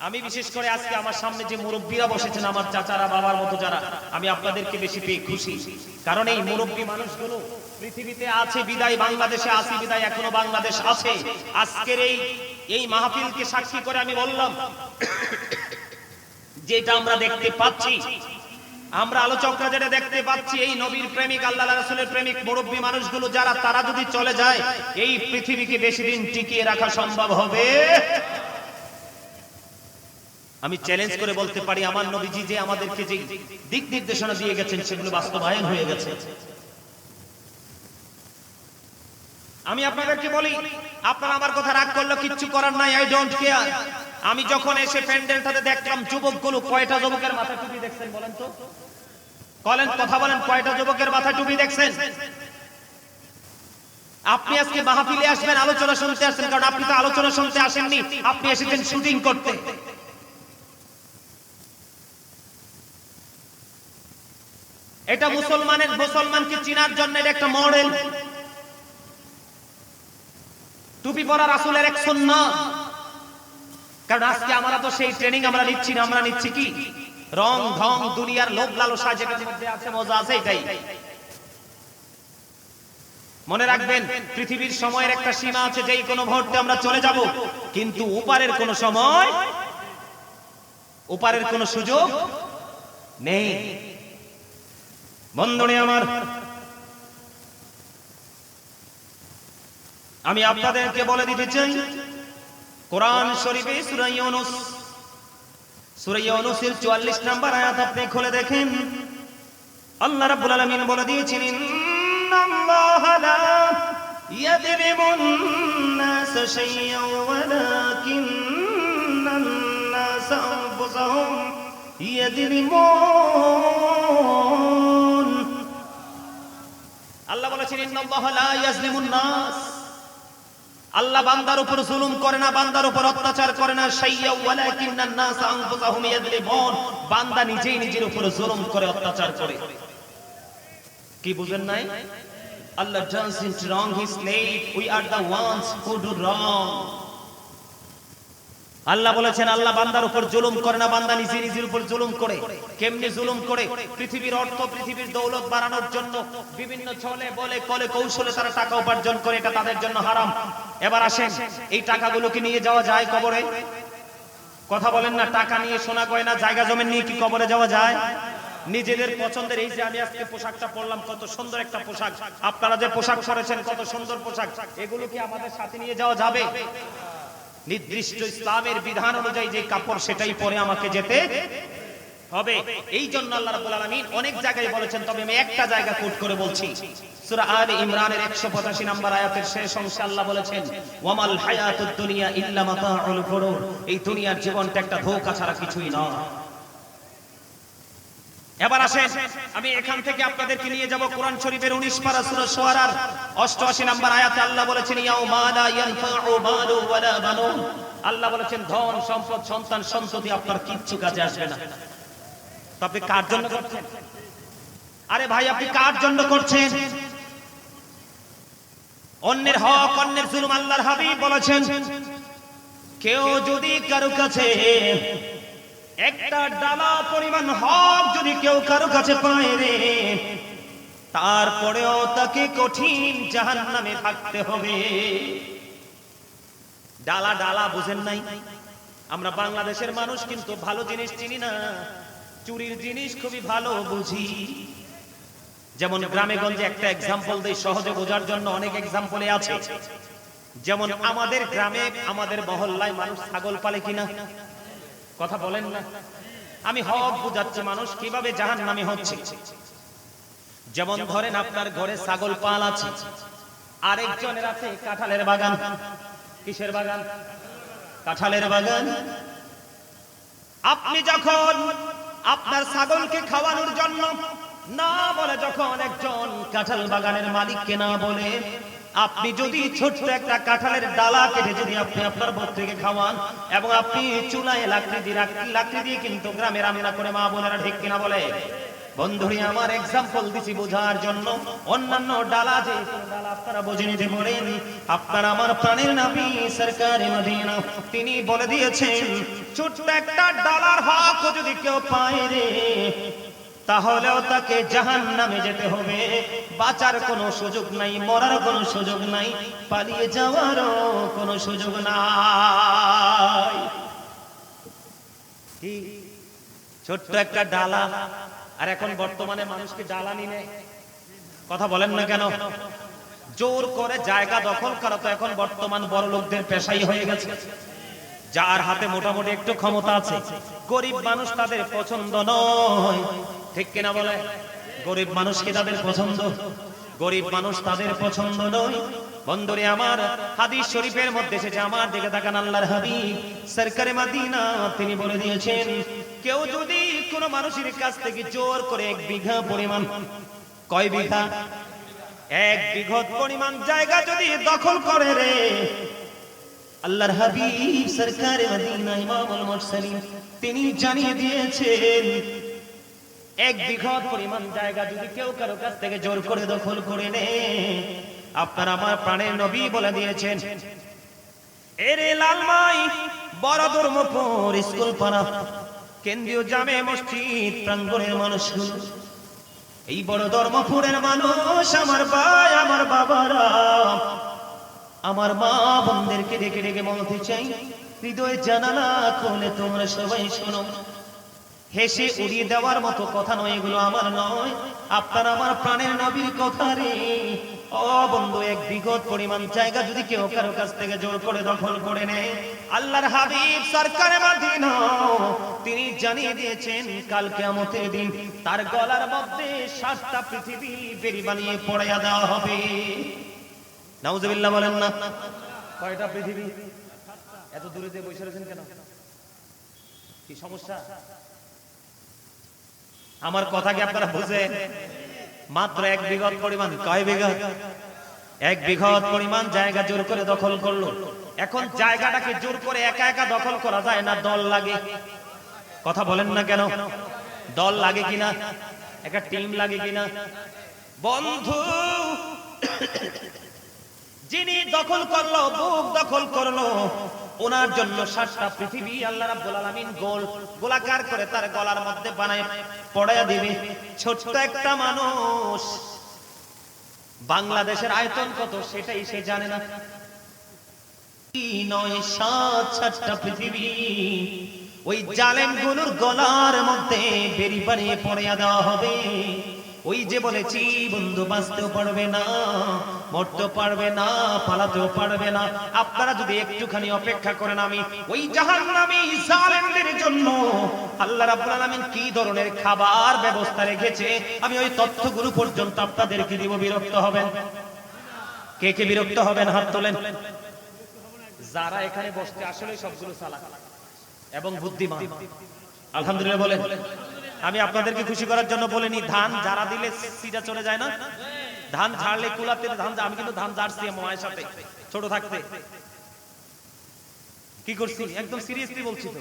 আমি বিশেষ করে আজকে আমার সামনে যে মুরব্বীরা বসেছেন, আমার চাচারা, বাবার মতো যারা, আমি আপনাদেরকে বেশি পেয়ে খুশি। কারণ এই মুরব্বী মানুষগুলো পৃথিবীতে আছে বিদায়, বাংলাদেশে আছে বিদায় এখনো বাংলাদেশ আছে। আজকের এই মাহফিলকে সাক্ষী করে আমি বললাম, যেটা আমরা দেখতে পাচ্ছি, আমরা আলোচকরা যেটা দেখতে পাচ্ছি, এই নবীর প্রেমিক, আল্লাহ রাসূলের প্রেমিক মুরব্বী মানুষগুলো যারা, তারা যদি চলে যায় এই পৃথিবীকে বেশি দিন টিকিয়ে রাখা সম্ভব হবে? আমি চ্যালেঞ্জ করে বলতে পারি, আমার নবীজি যে আমাদেরকে যে দিক নির্দেশনা দিয়ে গেছেন সেগুলো বাস্তবায়ন হয়ে গেছে। আমি আপনাদেরকে বলি, আপনারা আমার কথা রাগ করলে কিচ্ছু করার নাই, আই ডোন্ট কেয়ার। আমি যখন এসে প্যান্ডেলটাতে দেখলাম যুবকগুলো, কয়টা যুবকের মাথায় টুপি দেখছেন বলেন তো? কথা বলেন, কয়টা যুবকের মাথায় টুপি দেখছেন? আপনি আজকে মাহফিলে আসবেন, আলোচনা শুনতে আসছেন, কারণ আপনি তো আলোচনা শুনতে আসেননি, আপনি এসেছেন শুটিং করতে। এটা মুসলমানকে চিনার জন্য এটা একটা মডেল। টুপি পরা রাসূলের এক সুন্নাত। কারণ আজকে আমরা তো সেই ট্রেনিং আমরা নিচ্ছি না, আমরা নিচ্ছি কি রং ঢং, দুনিয়ার লোভ লালসা যেটার মধ্যে আছে, মজা আছে, এটাই। মনে রাখবেন, পৃথিবীর সময়ের একটা সীমা আছে, যেই কোনো মুহূর্তে আমরা চলে যাব, কিন্তু ওপারের কোনো সময়, ওপারের কোনো সুযোগ নেই। বন্ধুরে আমার, আমি আপনাদেরকে বলে দিতে চাই, কোরআন শরীফে সূরা ইউনূস, সূরা ইউনূসের 44 নম্বর আয়াত আপনি খুলে দেখেন, আল্লাহ রাব্বুল আলামিন বলে দিয়েছেন, ইন্নাল্লাহা লা ইয়াযলিমুন নাস শাইয়্যান ওয়ালাকিন্নান নাস আনফুসাহুম ইয়াযলিমুন। আল্লাহ বলেছেন, ইন্নাল্লাহা লা ইয়াযলিমুন নাস, আল্লাহ বান্দার উপর জুলুম করে না, বান্দার উপর অত্যাচার করে না। শাইয়্যা ওয়ালাকিন্নান নাস আনফুসাহুম ইয়াযলিমুন, বান্দা নিজেই নিজের উপর জুলুম করে, অত্যাচার করে। কি বুঝেন নাই? Allah doesn't wrong his slave, we are the ones who do wrong. আল্লাহ বলেছেন, আল্লাহ বান্দার উপর জুলুম করে না, বান্দা নিজে নিজের উপর জুলুম করে। কেমনে জুলুম করে? পৃথিবীর অর্থ, পৃথিবীর দৌলত বাড়ানোর জন্য বিভিন্ন ছলে বলে কলে কৌশলে তারা টাকা উপার্জন করে, এটা তাদের জন্য হারাম। এবার আসেন, এই টাকাগুলো কি নিয়ে যাওয়া যায় কবরে? কথা বলেন না। টাকা নিয়ে, সোনা গয়না, জায়গা জমি নিয়ে কি কবরে যাওয়া যায়? নিজেদের পছন্দের, এই যে আমি আজকে পোশাকটা পরলাম, কত সুন্দর একটা পোশাক, আপনারা যে পোশাক পরেছেন কত সুন্দর পোশাক, এগুলো কি আমাদের সাথে নিয়ে যাওয়া যাবে? নির্দিষ্ট ইসলামের বিধান অনুযায়ী যে কাপড় সেটাই পরে আমাকে যেতে হবে। এই জন্য আল্লাহ রাব্বুল আলামিন অনেক জায়গায় বলেছেন, তবে আমি একটা জায়গা কোট করে বলছি, সূরা আলে ইমরানের 185 নম্বর আয়াতের শেষ অংশে আল্লাহ বলেছেন, ওয়ামাল হায়াতুদ দুনিয়া ইল্লা মাতাউল গুরুর, এই দুনিয়ার জীবনটা একটা ধোঁকা ছাড়া কিছুই নয়। এবার আসেন, আমি এখান থেকে আপনাদেরকে নিয়ে যাব কোরআন শরীফের 19 পারা সূরা শুআরার 88 নম্বর আয়াতে আল্লাহ বলেছেন ইয়াউমা লা ইয়ানফাউ মালু ওয়ালা বানুন। আল্লাহ বলেছেন ধন সম্পদ সন্তান সন্ততি আপনার কিচ্ছু কাজে আসবে না। তো আপনি কার জন্য করছেন? আরে ভাই আপনি কার জন্য করছেন? অন্যের হক অন্যের জুলুম আল্লাহর হাবিব বলেছেন কেউ যদি কারো কাছে একটা ডালা পরিমাণ হক যদি কেউ কারো কাছে পায় রে, তারপরেও তাকে কঠিন জাহান্নামে থাকতে হবে। ডালা ডালা বুঝেন নাই? আমরা বাংলাদেশের মানুষ কিন্তু ভালো জিনিস চিনি না, চুরির জিনিস খুবই ভালো বুঝি। যেমন গ্রামে গঞ্জে একটা এক্সাম্পল দেই সহজে বোঝার জন্য, অনেক এক্সাম্পলে আছে। যেমন আমাদের গ্রামে আমাদের মহল্লায় মানুষ ছাগল পালে কিনা? কথা বলেন না। আমি হক বুঝাচ্ছি মানুষ কিভাবে জাহান্নামী হচ্ছে। যেমন ধরেন আপনার ঘরে ছাগল পাল আছে, আরেকজনের আছে কাঁঠালের বাগান। কিসের বাগান? কাঁঠালের বাগান। আপনি যখন আপনার ছাগলকে খাওয়ানোর জন্য না বলে যখন একজন কাঁঠাল বাগানের মালিককে না বলে আপনি যদি ছোট্ট একটা কাঁঠালের ডালা কেটে যদি আপনি আপনার বউকে খাওয়ান এবং আপনি চুলায় লাকড়ি দিয়ে কিন্তু গ্রামে রান্না করে মা বোনেরা ঠিক কিনা বলে? বন্ধুরি আমার এক্সাম্পল দিছি বোঝার জন্য। অন্যান্য ডালা যে ডালা আপনারা বুঝে নিতে পারেন, আপনার আমার প্রাণের নবী সরকারে মদিনা তিনি বলে দিয়েছেন ছোট্ট একটা ডালার হক যদি কেউ পায় রে, তাহলেও তাকে জাহান্নামে যেতে হবে। বাঁচার কোনো সুযোগ নাই, মরার কোনো সুযোগ নাই, পালিয়ে যাওয়ারও কোনো সুযোগ নাই। কি ছোট্ট একটা ডালা, আর এখন বর্তমানে মানুষ কি ডালা নিনে? কথা বলেন না কেন? জোর করে জায়গা দখল করা তো এখন বর্তমান বড় লোকদের পেশাই হয়ে গেছে। যার হাতে মোটামুটি একটু ক্ষমতা আছে, গরিব মানুষ তাদের পছন্দ নয়, ঠিক কিনা বলে? গরিব মানুষ কি তাদের পছন্দ? গরিব মানুষ তাদের পছন্দ নয়। বন্ধুরে আমার হাদিস শরীফের মধ্যে এসেছে, আমার দিকে তাকান, আল্লাহর হাবিব সরকারে মদিনা তিনি বলে দিয়েছেন কেউ যদি কোন মানুষের কাছ থেকে জোর করে 1 বিঘা পরিমাণ, কয় বিঘা? 1 বিঘা পরিমাণ জায়গা যদি দখল করে রে, আল্লাহর হাবিব সরকারে মদিনা ইমামুল মুরসালিন তিনি জানিয়ে দিয়েছেন 1 বিঘা পরিমাণ জায়গা যদি কেউ কারো কাছ থেকে জোর করে দখল করে নেয়, আপনার আমার প্রাণের নবী বলে দিয়েছেন এরে লালমাই বড় ধর্মপুর স্কুল পাড়া কেন্দ্রীয় জামে মসজিদ প্রাঙ্গণের মানুষগুলো, এই বড় ধর্মপুরের মানুষ, আমার ভাই আমার বাবারা, আমার মা বোনদেরকে ডেকে ডেকে বলতে চাই, হৃদয় জানালা খুলে তোমরা সবাই শোনো। হেসে উড়িয়ে দেওয়ার মতো কথা নয় এগুলো, আমার নয়, আপনার আমার প্রাণের নবীর কথা রে। ও বন্ধু, 1 বিঘা পরিমাণ জায়গা যদি কেউ কারো কাছ থেকে জোর করে দখল করে নেয়, আল্লাহর হাবিব সরকারে মদিনা তিনি জানিয়ে দিয়েছেন কাল কিয়ামতের দিন তার গলার মধ্যে 7টা পৃথিবী বেরি বানিয়ে পড়াইয়া দেওয়া হবে। নাউজুবিল্লাহ বলেন না? কয়টা পৃথিবী? এত দূরে দিয়ে বসে রয়েছেন কেন? কি সমস্যা? আমার কথা কি আপনারা বুঝেন? মাত্র 1 বিঘা পরিমাণ, কয় বিঘা? 1 বিঘা পরিমাণ জায়গা জোর করে দখল করলো। এখন জায়গাটাকে জোর করে একা একা দখল করা যায় না, দল লাগে। কথা বলেন না কেন? দল লাগে কিনা? একটা টিম লাগে কিনা? বন্ধু, যিনি দখল করলো, বুক দখল করলো, ওনার জন্য 7টা পৃথিবী আল্লাহ রাব্বুল আলামিন গোলাকার করে তার গলার মধ্যে বানায় পড়ায়া দিবে। ছোট্ট একটা মানুষ, বাংলাদেশের আয়তন কত সেটাই সে জানে না। 7টা পৃথিবী ওই জালেম গুলোর গলার মধ্যে বেরি বানিয়ে পড়ায়া দেওয়া হবে। ওই যে বলেছি বন্ধু, বাঁচতেও পারবে না, মরতেও পারবে না, পালাতেও পারবে না। আপনারা যদি একটুখানি অপেক্ষা করেন, আমি ওই জাহান্নামী জালেমদের জন্য আল্লাহ রাব্বুল আলামিন কি ধরনের খাবার ব্যবস্থা রেখেছে আমি ওই তথ্যগুলো পর্যন্ত আপনাদেরকে দিব। বিরক্ত হবেন? কে কে বিরক্ত হবেন হাত তোলেন। যারা এখানে বসতে আসলে সবগুলো চালাক এবং বুদ্ধিমান, আলহামদুলিল্লাহ বলেন। আমি আপনাদেরকে খুশি করার জন্য বলিনি, ধান যারা দিলে সিটা চলে যায় না, ধান ঝাড়লে কুলাতে ধান, আমি কিন্তু ধান ঝাড়ছি আমার মায়ের সাথে ছোট থাকতে। কি করছি একদম সিরিয়াসলি বলছি তো,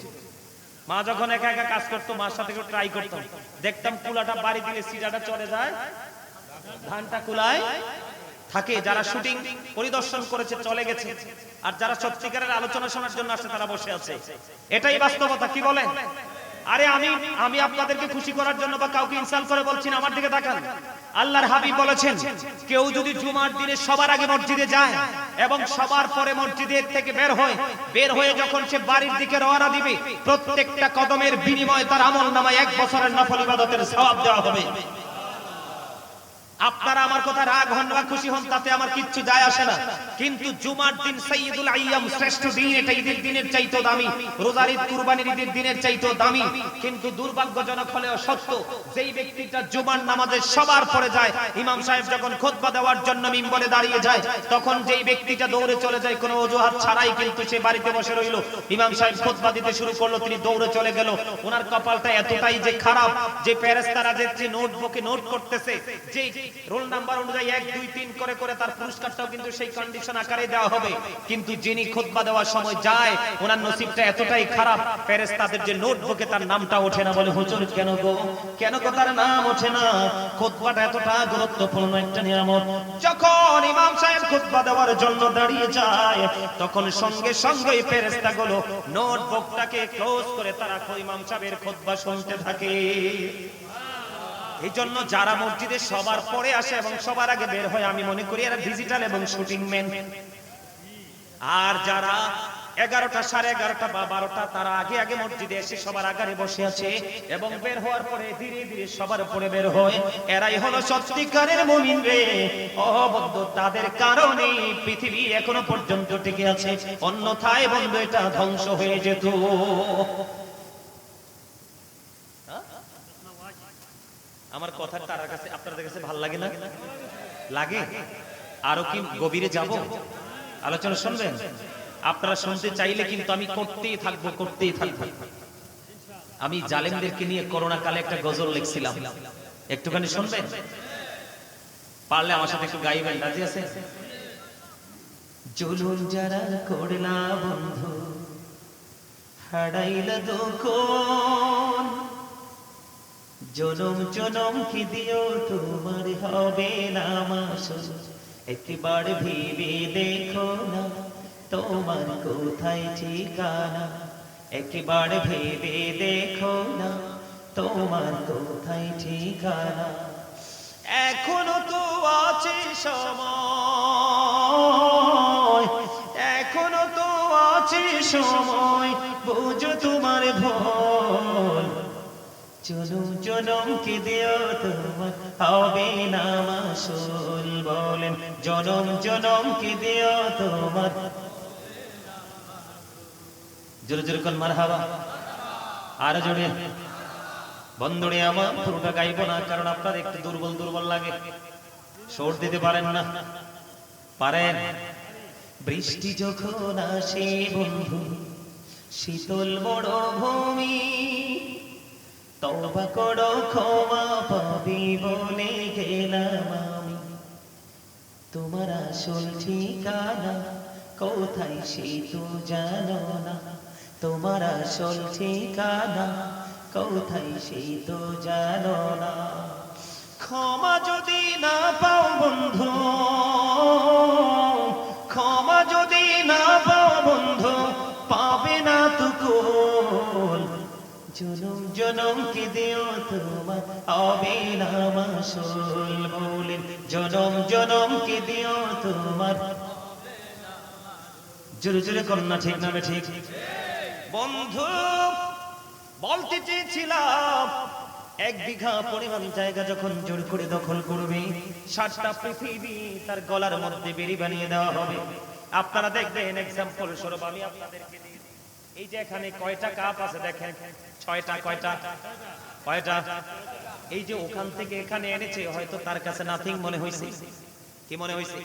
মা যখন একা একা কাজ করতো মার সাথে ট্রাই করতাম, দেখতাম কুলাটা বাড়ি দিলে সিটাটা চলে যায়, ধানটা কুলায় থাকে। যারা শুটিং পরিদর্শন করেছে চলে গেছে, আর যারা সত্যিকারের আলোচনা শোনার জন্য আসে তারা বসে আছে। এটাই বাস্তবতা, কি বলেন? আরে আমি আপনাদেরকে খুশি করার জন্য বা কাউকে ইনসাল্ট করে বলছি না, আমার দিকে তাকান। আল্লাহর হাবিব বলেছেন, কেউ যদি জুমার দিনে সবার আগে মসজিদে যায় এবং সবার পরে মসজিদের থেকে বের হয়ে যখন সে বাড়ির দিকে রওনা দিবে, প্রত্যেকটা কদমের বিনিময়ে তার আমলনামায় 1 বছরের নফল ইবাদতের সওয়াব দেওয়া হবে। আপনারা আমার কথা রাগ হন বা খুশি হন তাতে আমার কিচ্ছু যায় আসে না, কিন্তু জুমার দিন সাইয়্যিদুল আইয়াম, শ্রেষ্ঠ দিন, এটা ঈদের দিনের চাইতেও দামি, রোজার ঈদ, কুরবানির ঈদের দিনের চাইতেও দামি। কিন্তু দুর্ভাগ্যজনক হলেও সত্য, যেই ব্যক্তিটা জুমার নামাজে সবার পরে যায়, ইমাম সাহেব যখন খুতবা দেওয়ার জন্য মিম্বরে দাঁড়িয়ে যায়, তখন যেই ব্যক্তিটা দৌড়ে চলে যায় কোনো অজুহাত ছাড়াই, কিন্তু সে বাড়িতে বসে রইল, ইমাম সাহেব খুতবা দিতে শুরু করলো, তিনি দৌড়ে চলে গেল। ওনার কপালটা এতটাই যে খারাপ, যে ফেরেশতারা যে নোটবুকে নোট করতেছে, যে রোল নাম্বার অনুযায়ী 1 2 3 করে করে তার পুরস্কারটাও কিন্তু সেই কন্ডিশন আকারে দেওয়া হবে, কিন্তু যিনি খুতবা দেওয়ার সময় যায় ওনার নসিবটা এতটাই খারাপ, ফেরেশতাদের যে নোটবুকে তার নামটা ওঠে না। বলে হুজুর কেন গো তার নাম ওঠে না? খুতবাটা এতটা গুরুত্বপূর্ণ একটা নিয়ামত। যখন ইমাম সাহেব খুতবা দেওয়ার জন্য দাঁড়িয়ে যায়, তখন সঙ্গে সঙ্গে ফেরেশতাগুলো নোটবুকটাকে ক্লোজ করে তারা ইমাম সাহেবের খুতবা শুনতে থাকে। এই জন্য যারা মসজিদে সবার পরে আসে এবং সবার আগে বের হয়, আমি মনে করি এরা ডিজিটাল এবং শুটিং ম্যান। আর যারা 11টা, 11:30 বা 12টা, তারা আগে আগে মসজিদে এসে সবার আগারে বসে আছে এবং বের হওয়ার পরে ধীরে ধীরে সবার পরে বের হয়, এরাই হলো সত্যিকারের মুমিন রে। ও বন্ধু, তাদের কারণে পৃথিবী এখনো পর্যন্ত টিকে আছে, অন্যথায় বন্ধু এটা ধ্বংস হয়ে যেত। আমার কথা তার কাছে, আপনাদের কাছে ভালো লাগে না? লাগে? আরো কি গভীরে যাব? আলোচনা শুনবেন? আপনারা শুনতে চাইলে কিন্তু আমি করতেই থাকবো। আমি জালেমদেরকে নিয়ে করোনা কালে একটা গজল লিখছিলাম, একটুখানি শুনবেন? পারলে আমার সাথে একটু গাইবেন, রাজি আছে? জুলুম যারা করলা বন্ধু, হারাইলা দোকন, জনম জনম কি দিও তোমার হবে না মাসুল, একবার ভেবে দেখো না তোমার কোথায় ঠিকানা, একবার ভেবে দেখো না তোমার কোথায় ঠিকানা। এখনো তো আছে সময়, এখনো তো আছে সময়, বুঝো তোমার ভুল, জনম জনম কি দিও তোমার হবে না মাসুল। বলেন জনম জনম কি দিও তোমার। জোরে জোরে কোন মারহাবা, আর জোরে। বন্ধুরে আমার পুরোটা গাইবো না, কারণ আপনার একটু দুর্বল লাগে, সুর দিতে পারেন না। পারেন? বৃষ্টি যখন আসে বন্ধু, শীতল মরুভূমি, তওবা করো ক্ষমা পাবি বলে গেলাম আমি, তোমার আসল ঠিকানা কোথায় সে তো জানো না, তোমার আসল ঠিকানা কোথায় সে তো জানো না। ক্ষমা যদি না পাও বন্ধু, ক্ষমা যদি না পাও বন্ধু, পাবে না তো কোল, জনম জনম কি দিও তোমার হবে না মাসুল। বলেন জনম জনম কি দিও তোমার। জোরে জোরে কন্যা, ঠিক নামে ঠিক। বন্ধু বলতে চেয়েছিলাম, 1 বিঘা পরিমাণ জায়গা যখন জোর করে দখল করবে, 7টা পৃথিবী তার গলার মধ্যে বেরি বানিয়ে দেওয়া হবে। আপনারা দেখবেন, এক্সাম্পল স্বরূপ আমি আপনাদেরকে দিই, এই যে এখানে কয়টা কাপ আছে দেখেন, 6টা। কয়টা? এই যে ওখান থেকে এখানে এনেছে, হয়তো তার কাছে নাথিং মনে হয়েছে। কি মনে হয়েছে?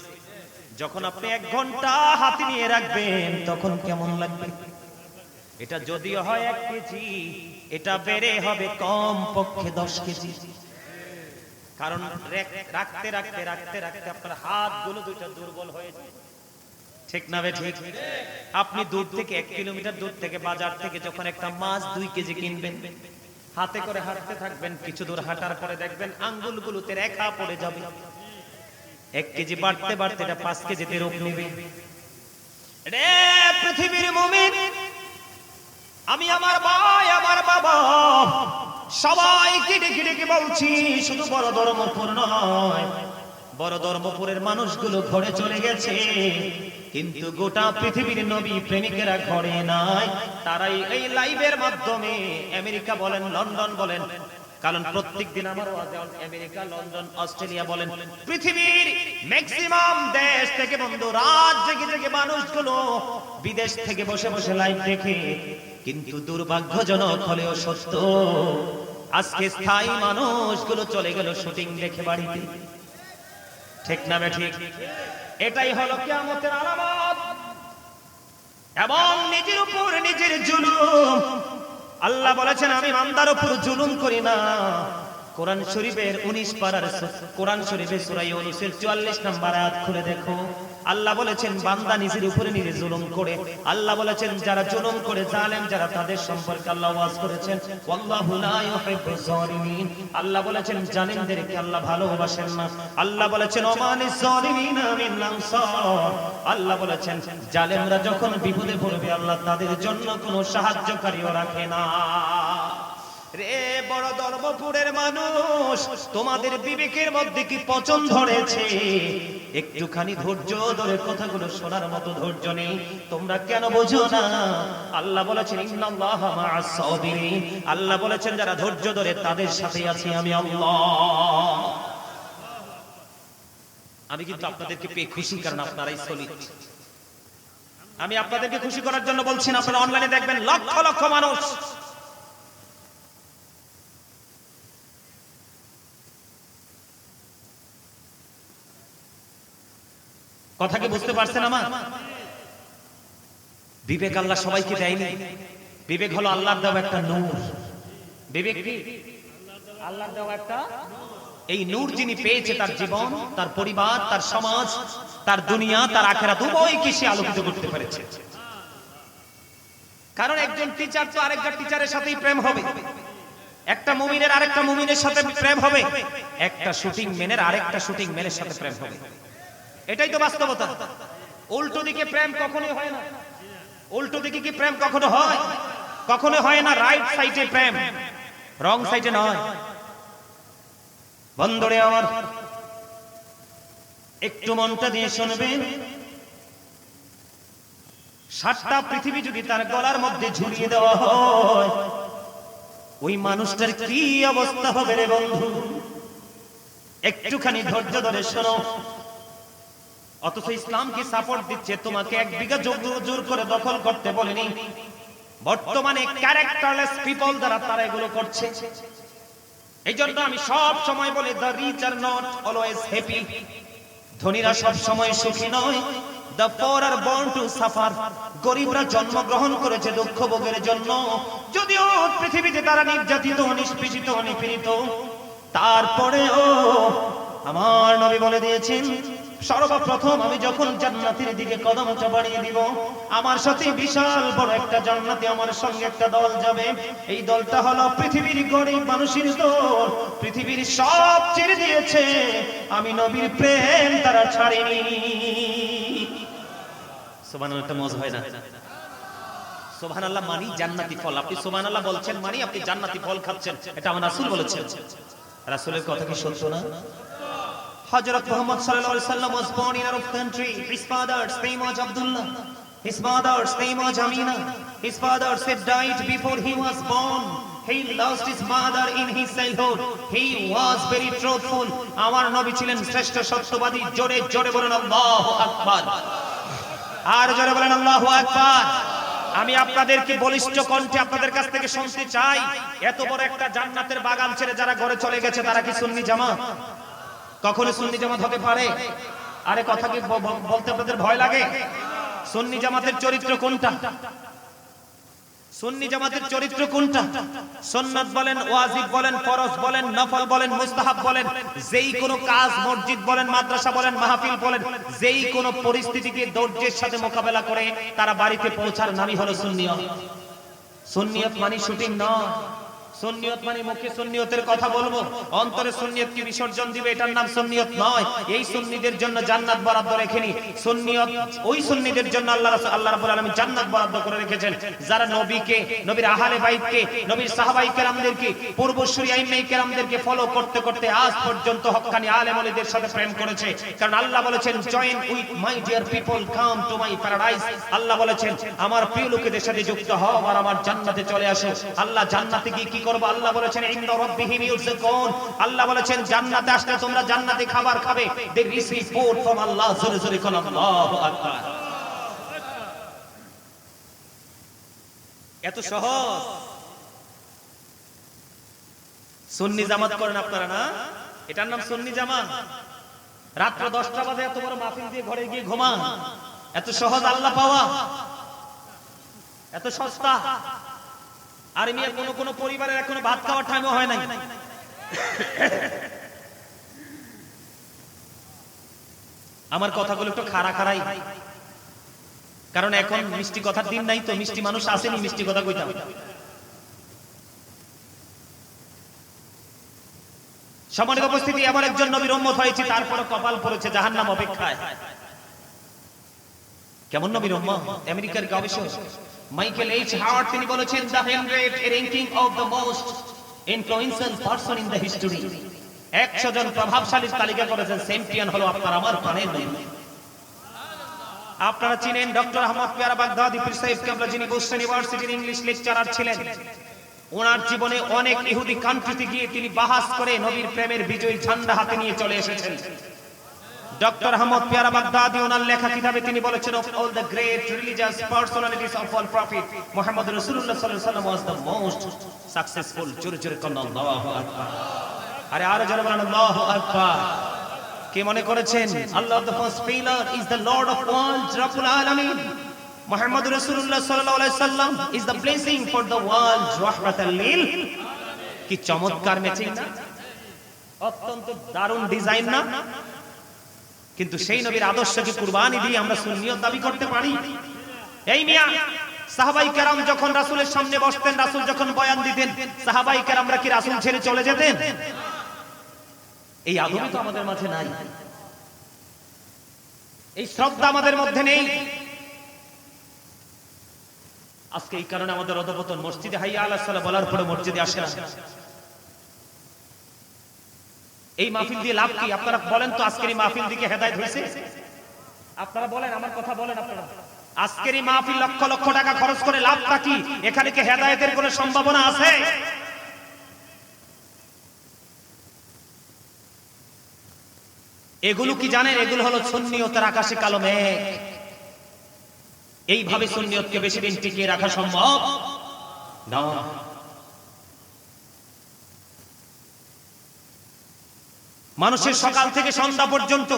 যখন আপনি 1 ঘন্টা হাতে নিয়ে রাখবেন তখন কেমন লাগবে? এটা যদিও হয় 1 কেজি, এটা বেড়ে হবে কম পক্ষে 10 কেজি। কারণ রাখতে রাখতে রাখতে রাখতে আপনার হাতগুলো দুইটা দুর্বল হয়ে যায়, ঠিক না বে ঠিক? আপনি দূর থেকে 1 কিলোমিটার দূর থেকে বাজার থেকে যখন একটা মাছ 2 কেজি কিনবেন, হাতে করে হাঁটতে থাকবেন, কিছু দূর হাঁটার পরে দেখবেন আঙ্গুলগুলোতে রেখা পড়ে যাবে। 1 কেজি বাড়তে বাড়তে এটা 5 কেজিতে রূপ নেবে। রে পৃথিবীর মুমিন, আমি আমার ভাই আমার বাবা সবাইকে ডেকে ডেকে বলছি, শুধু বড় ধর্মপুর নয়, বড় ধর্মপুরের মানুষগুলো ঘরে চলে গেছে, কিন্তু গোটা পৃথিবীর নবী প্রেমিকেরা ঘরে নাই। তারাই এই লাইভের মাধ্যমে আমেরিকা বলেন, লন্ডন বলেন, কারণ প্রত্যেকদিন আমার আমেরিকা, লন্ডন, অস্ট্রেলিয়া বলেন, পৃথিবীর ম্যাক্সিমাম দেশ থেকে বন্ধু রাত জেগে জেগে মানুষগুলো বিদেশ থেকে বসে বসে লাইভ দেখে। কিন্তু দুর্ভাগ্যজনক হলেও সত্য, আজকে স্থায়ী মানুষগুলো চলে গেল শুটিং দেখে বাড়িতে, ঠিক না বে ঠিক? এটাই হলো কিয়ামতের আলামত। এবং নিজের উপর নিজের জুলুম, আল্লাহ বলেছেন আমি বান্দার উপর জুলুম করি না। কোরআন শরীফের 19 পারার কোরআন শরীফের সূরা ইউনূসের 44 নম্বর আয়াত খুলে দেখো। আল্লাহ বলেছেন বান্দা নিজের উপরে নিজে জুলুম করে। আল্লাহ বলেছেন যারা জুলুম করে, জালেম যারা, তাদের সম্পর্কে আল্লাহ ওয়াজ করেছেন ওয়াল্লাহু লা ইউহিব্বুজ জালিমিন। আল্লাহ বলেছেন জালিমদেরকে আল্লাহ ভালোবাসেন না। আল্লাহ বলেছেন ওমানিজ জালিমিনা মিন আনসার। আল্লাহ বলেছেন জালেমরা যখন বিপদে পড়বে আল্লাহ তাদের জন্য কোনো সাহায্যকারীও রাখে না। রে বড় ধর্মপুরের মানুষ, তোমাদের বিবেকের মধ্যে কি পচন ধরেছে? একটুখানি ধৈর্য ধরে কথাগুলো শোনার মতো ধৈর্য নেই? তোমরা কেন বোঝো না? আল্লাহ বলেছেন ইন্নাল্লাহা মা'আস সাবিরিন। আল্লাহ বলেছেন যারা ধৈর্য ধরে তাদের সাথে আছি আমি আল্লাহ। আমি কিন্তু আপনাদেরকে পেয়ে খুশি, কারণ আপনারাই সলিড। আমি আপনাদেরকে খুশি করার জন্য বলছি না। আপনারা অনলাইনে দেখবেন লক্ষ লক্ষ মানুষ কথা কি বুঝতে পারছেন আমার? বিবেক আল্লাহ সবাইকে দেয়নি। বিবেক হলো আল্লাহর দেওয়া একটা নূর। বিবেক কি? আল্লাহর দেওয়া একটা। এই নূর যিনি পেয়েছে তার জীবন, তার পরিবার, তার সমাজ, তার দুনিয়া, তার আখিরাত উভয়কে সে আলোকিত করতে পেরেছে। কারণ একজন টিচার তো আরেকজন টিচারের সাথেই প্রেম হবে, একটা মুমিনের আরেকটা মুমিনের সাথে প্রেম হবে, একটা শুটিং ম্যানের আরেকটা শুটিং ম্যানের সাথে প্রেম হবে। এটাই তো বাস্তবতা। উল্টো দিকে প্রেম কখনোই হয় না। উল্টো দিকে কি প্রেম কখনো হয়? কখনো হয় না। রাইট সাইডে প্রেম, রং সাইডে নয়। বন্ধুরে আমার, একটু মনটা দিয়ে শুনবেন। 7টা পৃথিবী যদি তার গলার মধ্যে ঝুলিয়ে দেওয়া হয়, ওই মানুষটার কি অবস্থা হবে রে বন্ধু? একটুখানি ধৈর্য ধরে শোনো। অথচ ইসলামকে সাপোর্ট দিচ্ছে, তোমাকে 1 বিঘা জোর করে দখল করতে বলেনি। বর্তমানে ক্যারেক্টারলেস পিপল যারা, তারা এগুলো করছে। এই জন্য আমি সব সময় বলি the rich are not always happy. ধনীরা সব সময় সুখী নয়। The poor are born to suffer. গরিবরা জন্মগ্রহণ করেছে দুঃখ ভোগের জন্য। যদিও পৃথিবীতে তারা নির্যাতিত, নিষ্পেষিত, নিপীড়িত, তারপরেও আমার নবী বলে দিয়েছেন সর্বপ্রথম আমি যখন জান্নাতের দিকে কদমটা বাড়িয়ে দিব, আমার সাথে বিশাল বড় একটা জান্নাতে আমার সঙ্গে একটা দল যাবে। এই দলটা হলো পৃথিবীর গরিব মানুষের দল। পৃথিবীর সব ছেড়ে দিয়েছে, আমি নবীর প্রেম তারা ছাড়েনি। সুবহানাল্লাহ, একটা মজা হয় না? সুবহানাল্লাহ মানি জান্নাতি ফল। আপনি সুবহানাল্লাহ বলছেন মানে আপনি জান্নাতি ফল খাচ্ছেন, এটা আমার রাসূল বলেছেন। রাসূলের কথা কি সত্য না? Hazrat Muhammad sallallahu alaihi wasallam was born in Arab country. His father's name was Abdullah. His mother's name was Amina. His father said died before he was born. He lost his mother in his childhood. He was very truthful. Amar Nabi ছিলেন শ্রেষ্ঠ সত্যবাদী। জোরে জোরে বলেন আল্লাহু আকবার। আর জোরে বলেন আল্লাহু আকবার। আমি আপনাদেরকে বলিষ্ঠ কণ্ঠে আপনাদের কাছ থেকে শুনতে চাই, এত বড় একটা জান্নাতের বাগান ছেড়ে যারা ঘরে চলে গেছে তারা কি সুন্নি জামাত? কখনো সুন্নি জামাত হতে পারে? আরে কথা কি বলতে আপনাদের ভয় লাগে? সুন্নি জামাতের চরিত্র কোনটা? সুন্নি জামাতের চরিত্র কোনটা? সুন্নাত বলেন, ওয়াজিব বলেন, ফরজ বলেন, নফল বলেন, মুস্তাহাব বলেন, যেই কোনো কাজ, মসজিদ বলেন, মাদ্রাসা বলেন, মাহফিল বলেন, যেই কোনো পরিস্থিতিকে ধৈর্যের সাথে মোকাবেলা করে তারা বাড়িতে পৌঁছার নামই হলো সুন্নিয়ত। সুন্নিয়ত মানে শুটিং নয়। সুন্নিয়ত মানে মুখে সুন্নিয়তের কথা বলবো, অন্তরে সুন্নিয়তকে বিসর্জন দিবে, এটার নাম সুন্নিয়ত নয়। এই সুন্নিদের জন্য জান্নাত বরাদ্দ রেখেনি। সুন্নিয়ত ওই সুন্নিদের জন্য আল্লাহ রাব্বুল আলামিন জান্নাত বরাদ্দ করে রেখেছেন যারা নবীকে, নবীর আহলে বাইতকে, নবীর সাহাবায়ে কেরামদেরকে, পূর্বসূরি আইম্মায়ে কেরামদেরকে ফলো করতে করতে আজ পর্যন্ত হক্কানি আলেম ওলিদের সাথে প্রেম করেছে। কারণ আল্লাহ বলেছেন, join with my dear people, come to my paradise. আল্লাহ বলেছেন, আমার প্রিয় লোকেদের সাথে যুক্ত হও আর আমার জান্নাতে চলে আসো। আল্লাহ জান্নাতে গিয়ে কি করবে? আল্লাহ বলেছেন, ইনদা রাব্বিহিম ইউরযাকুন। আল্লাহ বলেছেন, জান্নাতে আসলে তোমরা জান্নাতি খাবার খাবে। দে রিসিভ ফুড ফ্রম আল্লাহ। জোরে জোরে কোন আল্লাহু আকবার। এত সহজ। সুন্নি জামাত করেন আপনারা না? এটার নাম সুন্নি জামাত। রাত্র 10টা বাজে এত বড় মাহফিল দিয়ে ঘরে গিয়ে ঘুমান। এত সহজ আল্লাহ পাওয়া, এত সস্তা। আর মিয়া কোন পরিবারের এখনো ভাত খাওয়ার টাইমও হয় নাই। আমার কথাগুলো একটু খাড়া খাড়াই, কারণ এখন মিষ্টি কথার দিন নাই তো, মিষ্টি মানুষ আসেনি মিষ্টি কথা কইতাম। সম্মানিত উপস্থিতি, এমন একজন নবীর উম্মত হয়েছে, তারপরে কপাল পড়েছে জাহান্নাম অপেক্ষায়। কেমন নবীর উম্মত? আমেরিকার গবেষক মাইকেল এইচ হার্ট তিনি বলেছেন, the 100 ranking of the most influential person in the history। 100 জন প্রভাবশালীর তালিকা করেছেন, চ্যাম্পিয়ন হলো আপনার আমার প্রাণের নবী। আপনারা চিনেন ডক্টর আহমদ পিয়ারা বাগদাদি পীর সাহেব কেবলা, যিনি বোস্টন ইউনিভার্সিটির ইংলিশ লেকচারার ছিলেন। ওনার জীবনে অনেক ইহুদি কান্ট্রিতে গিয়ে তিনি বাহাস করে নবীর প্রেমের বিজয়ী ঝান্ডা হাতে নিয়ে চলে এসেছেন। ডক্টর আহমদ পিয়ারা বাগদাদি ওনার লেখা কিতাবে তিনি বলেছেন, of all the great religious personalities of all prophet, Muhammad রাসূলুল্লাহ সাল্লাল্লাহু আলাইহি ওয়াসাল্লাম was the most successful। জোরে জোরে কোন আল্লাহু আকবার। আরে আরো জোরে বলেন আল্লাহু আকবার। কে মনে করেছেন আল্লাহ the first pillar is the lord of worlds, রাব্বুল আলামিন? মুহাম্মদ রাসূলুল্লাহ সাল্লাল্লাহু আলাইহি ওয়াসাল্লাম is the blessing for the world, রাহমাতাল লিল। কি চমৎকার ম্যাচিং না? অত্যন্ত দারুণ ডিজাইন না? কিন্তু সেই নবীর আদর্শকে কুরবানি দিয়ে আমরা সুন্নিয়ত দাবি করতে পারি? এই মিয়া, সাহাবাই কেরাম যখন রাসূলের সামনে বসতেন, রাসূল যখন বয়ান দিতেন, সাহাবাই কেরামরা কি রাসূল ছেড়ে চলে যেতেন? এই আদবই তো আমাদের মাঝে নাই, এই শ্রদ্ধা আমাদের মধ্যে নেই। আজকে এই কারণে আমাদের অধপতন। মসজিদে হাইয়া আলাস সালাহ বলার পরে মসজিদে আসে না। এই মাহফিল দিয়ে লাভ কি? আপনারা বলেন তো, আজকের এই মাহফিল দিকে হেদায়েত হয়েছে? আপনারা বলেন, আমার কথা বলেন আপনারা। আজকের এই মাহফিল লক্ষ লক্ষ টাকা খরচ করে লাভটা কি? এখানে কি হেদায়েতের কোনো সম্ভাবনা আছে? এগুলো কি জানেন? এগুলো হলো সুন্নিয়তের আকাশে কালো মেঘ। এইভাবে সুন্নিয়তকে বেশি দিন টিকিয়ে রাখা সম্ভব না। মানুষের সকাল থেকে সন্ধ্যা পর্যন্ত,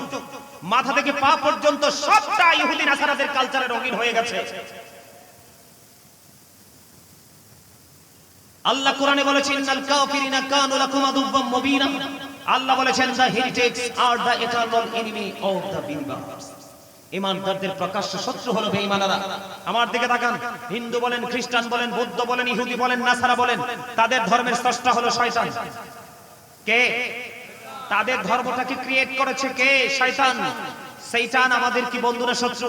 মাথা থেকে পা পর্যন্ত সবটা ইহুদি নাসারাদের কালচারে রঙিন হয়ে গেছে। আল্লাহ কোরআনে বলেছেন, ইন্নাল কাফিরিনা কানু লাকুম আদুওয়াম মুবিনা। আল্লাহ বলেছেন, the heretics are the eternal enemy of the believers। ঈমানদারদের প্রকাশ্য শত্রু হলো বেঈমানেরা। আমার দিকে তাকান, হিন্দু বলেন, খ্রিস্টান বলেন, বৌদ্ধ বলেন, ইহুদি বলেন, নাসারা বলেন, তাদের ধর্মের স্রষ্টা হলো শয়তান। কে? তাদের ধর্মটাকে ক্রিয়েট করেছে কে? শয়তান। শয়তান আমাদের কি বন্ধুরা শত্রু?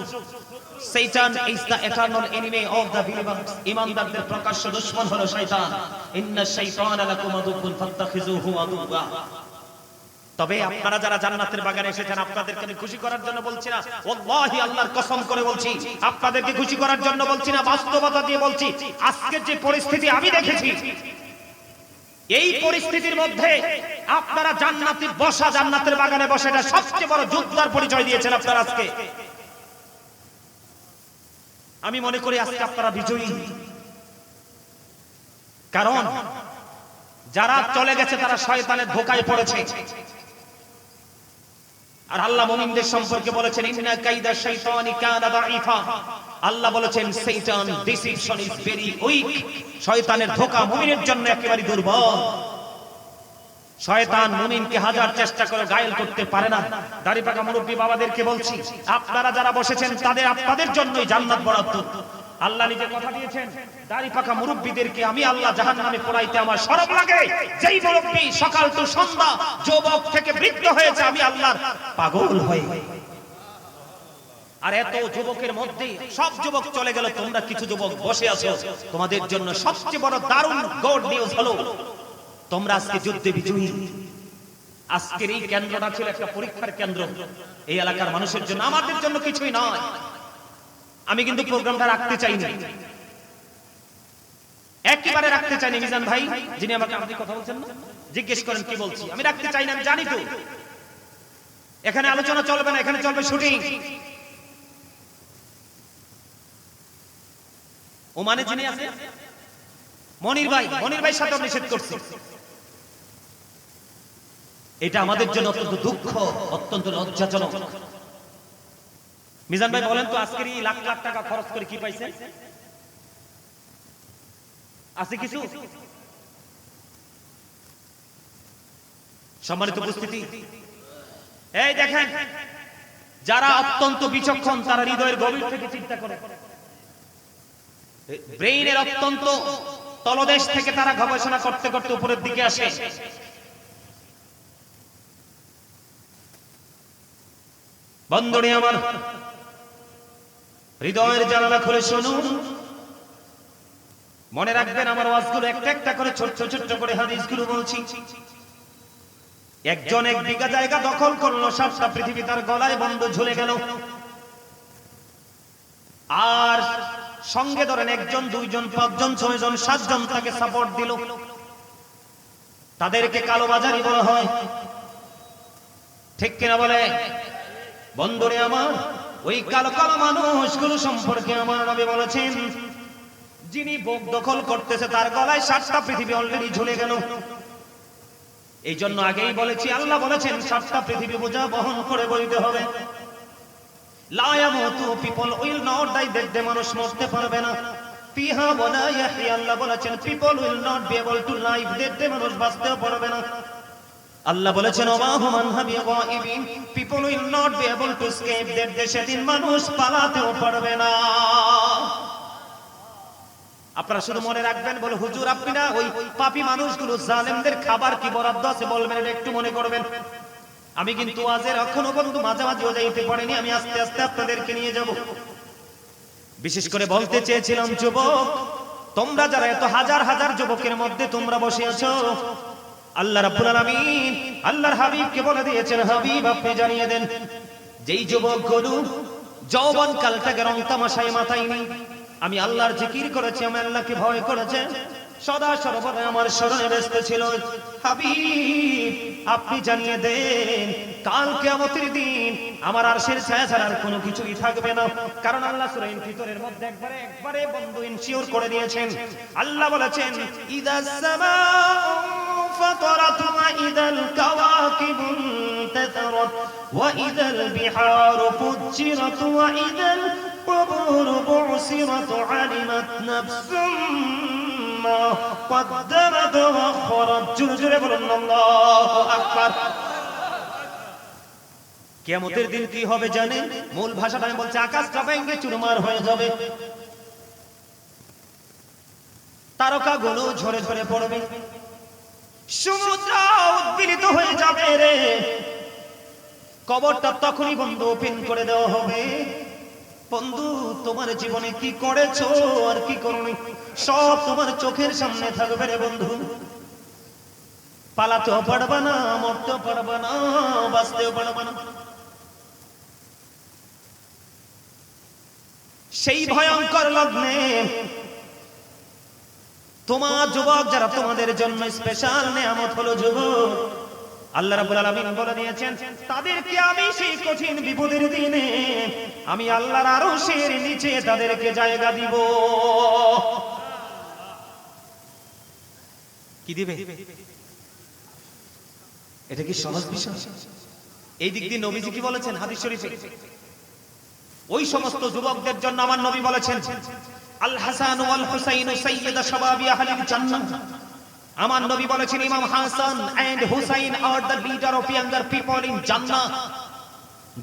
Satan is the eternal enemy of the believers। ঈমানদারদের প্রকাশ্য দুশমন হলো শয়তান। ইন্নাশ শাইতানা লাকুম আদুউন ফাত্তাখিযুহু আদুওয়া। তবে আপনারা যারা জান্নাতের বাগানে এসেছেন, আপনাদেরকে আমি খুশি করার জন্য বলছি না, ওয়াল্লাহি আল্লাহর কসম করে বলছি, আপনাদেরকে খুশি করার জন্য বলছি না, বাস্তবতা দিয়ে বলছি। আজকের যে পরিস্থিতি আমি দেখেছি, এই পরিস্থিতির মধ্যে আপনারা জান্নাতে বসা, জান্নাতের বাগানে বসে, এটা সবচেয়ে বড় যোদ্ধার পরিচয় দিয়েছেন আপনারা আজকে। আমি মনে করি আজকে আপনারা বিজয়ী। কারণ যারা চলে গেছে তারা শয়তানের ধোঁকায় পড়েছে। আর আল্লাহ মুমিনদের সম্পর্কে বলেছেন, ইন্না কাইদা শাইতানি কানা দাঈফা। আল্লাহ বলেছেন শয়তান ডিসিপশন ইজ ভেরি উইক, শয়তানের ধোঁকা মুমিনের জন্য একেবারে দুর্বল। শয়তান মুমিনকে হাজার চেষ্টা করে ঘায়েল করতে পারে না। দাড়ি পাকা মুরব্বী বাবাদেরকে বলছি, আপনারা যারা বসেছেন তাদের আপনাদের জন্যই জান্নাত বরাদ্দ। আল্লাহ নিজে কথা দিয়েছেন, দাড়ি পাকা মুরব্বীদেরকে আমি আল্লাহ জাহান্নামে পোড়াইতে আমার শরম লাগে। যেই মুরব্বী সকাল তো সন্ধ্যা যুবক থেকে বৃদ্ধ হয়েছে, আমি আল্লাহর পাগল হই। আর এত যুবকের মধ্যে সব যুবক চলে গেল, তোমরা কিছু যুবক বসে আছো। তোমাদের জন্য সবচেয়ে বড় দারুণ গুড নিউজ হলো তোমরা আজকে যুদ্ধে বিজয়ী। আজকের এই কেন্দ্রটা ছিল একটা পরীক্ষার কেন্দ্র এই এলাকার মানুষের জন্য, আমাদের জন্য কিছুই নয়। আমি কিন্তু প্রোগ্রামটা রাখতে চাইনি, একেবারে রাখতে চাইনি। মিজান ভাই যিনি আমাকে আপনি কথা বলছেন না, জিজ্ঞেস করেন কি বলছি। আমি রাখতে চাই না, আমি জানি তো এখানে আলোচনা চলবে না, এখানে চলবে শুটিং। ওমানে যিনি আছে মনির ভাই সাথে নিষেধ করছে। এটা আমাদের জন্য অত্যন্ত দুঃখ, অত্যন্ত লজ্জাজনক। মিজান ভাই বলেন তো, আজকের এই লাখ লাখ টাকা খরচ করে কি পাইছেন? আছে কিছু? সম্মানিত উপস্থিতি, এই দেখেন, যারা অত্যন্ত বিচক্ষণ তারা হৃদয়ের গভীর থেকে চিন্তা করে, ব্রেইনের অত্যন্ত তলদেশ থেকে তারা গবেষণা করতে করতে উপরের দিকে আসে। বন্ধুরে আমার, হৃদয়ের জানালা খুলে শুনুন, মনে রাখবেন আমার ওয়াজগুলো একটা একটা করে ছোট্ট ছোট্ট করে হাদিসগুলো বলছি। একজন 1 বিঘা জায়গা দখল করলো, 7টা পৃথিবী তার গলায় বন্ধ ঝুলে গেল। আর সঙ্গে ধরেন 1 জন 2 জন 5 জন 6 জন 7 জন তাকে সাপোর্ট দিল। তাদেরকে কালোবাজারি বলা হয়, ঠিক কিনা বলে? বন্ধুরে আমার, ওই কালো কালো মানুষগুলো সম্পর্কে আমার নবী বলেছেন, যিনি বুক দখল করতেছে তার গলায় 7টা পৃথিবী অলরেডি ঝুলে গেল। এই জন্য আগেই বলেছি, আল্লাহ বলেছেন 7টা পৃথিবী বোঝা বহন করে বইতে হবে। লা ইয়ামুতু, পিপল উইল নট ডাই, দেখতে মানুষ মরতে পারবে না। ফিহা ওয়ালা ইয়াহইয়া, আল্লাহ বলেছেন people will not be able two live, দেখতে মানুষ বাঁচতেও পারবে না। আল্লাহ বলেছেন ওমা হুম আনহা বিগাইবিন, people will not be able to escape, দেখতে সেদিন মানুষ পালাতেও পারবে না। আপনারা শুধু মনে রাখবেন, বলে হুজুর আপনি না ওই পাপী মানুষগুলো জালেমদের খাবার কি বরাদ্দ আছে বলবেন, এটা একটু মনে করবেন। আমি কিন্তু ওয়াজের এখনো পর্যন্ত মাঝামাঝিও যাইতে পারিনি, আমি আস্তে আস্তে আপনাদেরকে নিয়ে যাব। বিশেষ করে বলতে চেয়েছিলাম, যুবক তোমরা যারা এত হাজার হাজার যুবকের মধ্যে তোমরা বসে আছো, আল্লাহ রাব্বুল আলামিন আল্লাহর হাবিবকে বলে দিয়েছেন, হাবিব আপনি জানিয়ে দেন, যেই যুবকগুলো যৌবন কালটাকে রং তামাশায় মাথায় নেই, আমি আল্লাহর জিকির করেছি, আমি আল্লাহকে ভয় করেছে, সদা সর্বদা আমার স্মরণে ব্যস্ত ছিল, হাবিব আপনি জানিয়ে দেন, কাল কিয়ামতের দিন আমার আরশের ছায়া ছাড়া আর কোনো কিছুই থাকবে না। কারণ আল্লাহ সূরা ইনফিতরের মধ্যে একবারে বন্ধু ইনশিওর করে দিয়েছেন। আল্লাহ বলেছেন, ইদাস সামাউ ফাতারাত ওয়া ইদাল কাওয়াকিবু ইনতাসারাত ওয়া ইদাল বিহারু ফুজ্জিরাত ওয়া ইদাল কুবুর বু'সিরাত আলিমাত নাফসুম মা কদ্দামাত ওয়া আখরাত। জোরে বলুন আল্লাহু আকবার। কিয়ামতের দিন কি হবে জানেন? মূল ভাষাটা আমি বলছি, আকাশটা ভেঙে চুরমার হয়ে যাবে, তারকাগুলো ঝরে ঝরে পড়বে, সমুদ্র উদ্বেলিত হয়ে যাবে রে। কবরটা তখনই বন্ধু ওপেন করে দেওয়া হবে। বন্ধু তোমার জীবনে কি করেছো আর কি করোনি সব তোমার চোখের সামনে থাকবে রে বন্ধু। পালাতেও পারবে না, মরতেও পারবে না, বাঁচতেও পারবে না। সেই ভয়ঙ্কর লগ্নে তোমার যুবক যারা, তোমাদের জন্য স্পেশাল নিয়ামত হলো যুবক। আল্লাহ রাব্বুল আলামিন বলে দিয়েছেন, তাদেরকে আমি সেই কঠিন বিপদের দিনে আমি আল্লাহর আরশের নিচে তাদেরকে জায়গা দিব। কি দিবে? এটা কি সহজ বিষয়? এই দিক দিয়ে নবীজি কি বলেছেন হাদিস শরীফে? ওই সমস্ত যুবকদের জন্য আমার নবী বলেছেন, আল হাসান ওয়াল হুসাইন সাইয়্যিদা শাবাবি আহলিল জান্নাহ। আমার নবী বলেছেন, ইমাম Hasan and Husain are the leader of younger people in জান্নাহ।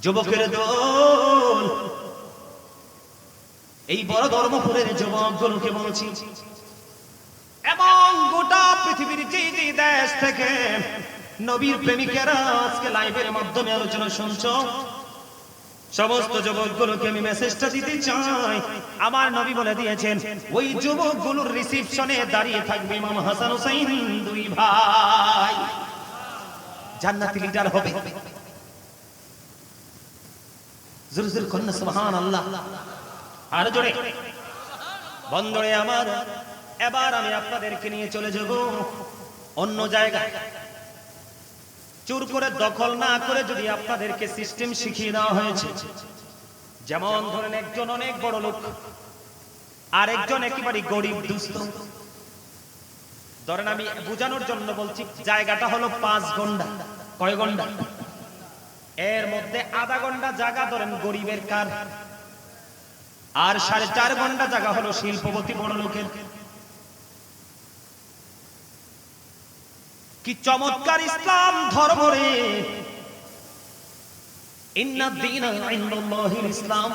যুবকের দল, এই বড় ধর্মপুরের যুবকগুলোকে বলছি, এবং গোটা পৃথিবীর যে যে দেশ থেকে নবীর প্রেমিকেরা আজকে লাইভের মাধ্যমে আলোচনা শুনছো, সমস্ত যুবকগুলোকে আমি মেসেজটা দিতে চাই। আমার নবী বলে দিয়েছেন, ওই যুবকগুলোর রিসিপশনে দাঁড়িয়ে থাকবে ইমাম হাসান হুসাইন, দুই ভাই জান্নাতি লিডার হবে। জোরে জোরে কন্যা সুবহানাল্লাহ, আর জোরে। বন্ধুরে আমার, এবার আমি আপনাদেরকে নিয়ে চলে যাব অন্য জায়গায়। চুর করে দখল না করে যদি আপনাদেরকে সিস্টেম শিখিয়ে দেওয়া হয়েছে, যেমন ধরেন একজন অনেক বড় লোক আর একজন একেবারে গরিব দুস্থ। ধরেন আমি বোঝানোর জন্য বলছি, জায়গাটা হলো 5 ঘন্টা। কয় ঘন্টা? এর মধ্যে আধা ঘন্টা জায়গা ধরেন গরিবের কার, আর 4.5 ঘন্টা জায়গা হলো শিল্পপতি বড় লোকের। কি চমৎকার ইসলাম ধর্ম রে! ইন্না দীনা ইনদাল্লাহিল ইসলাম।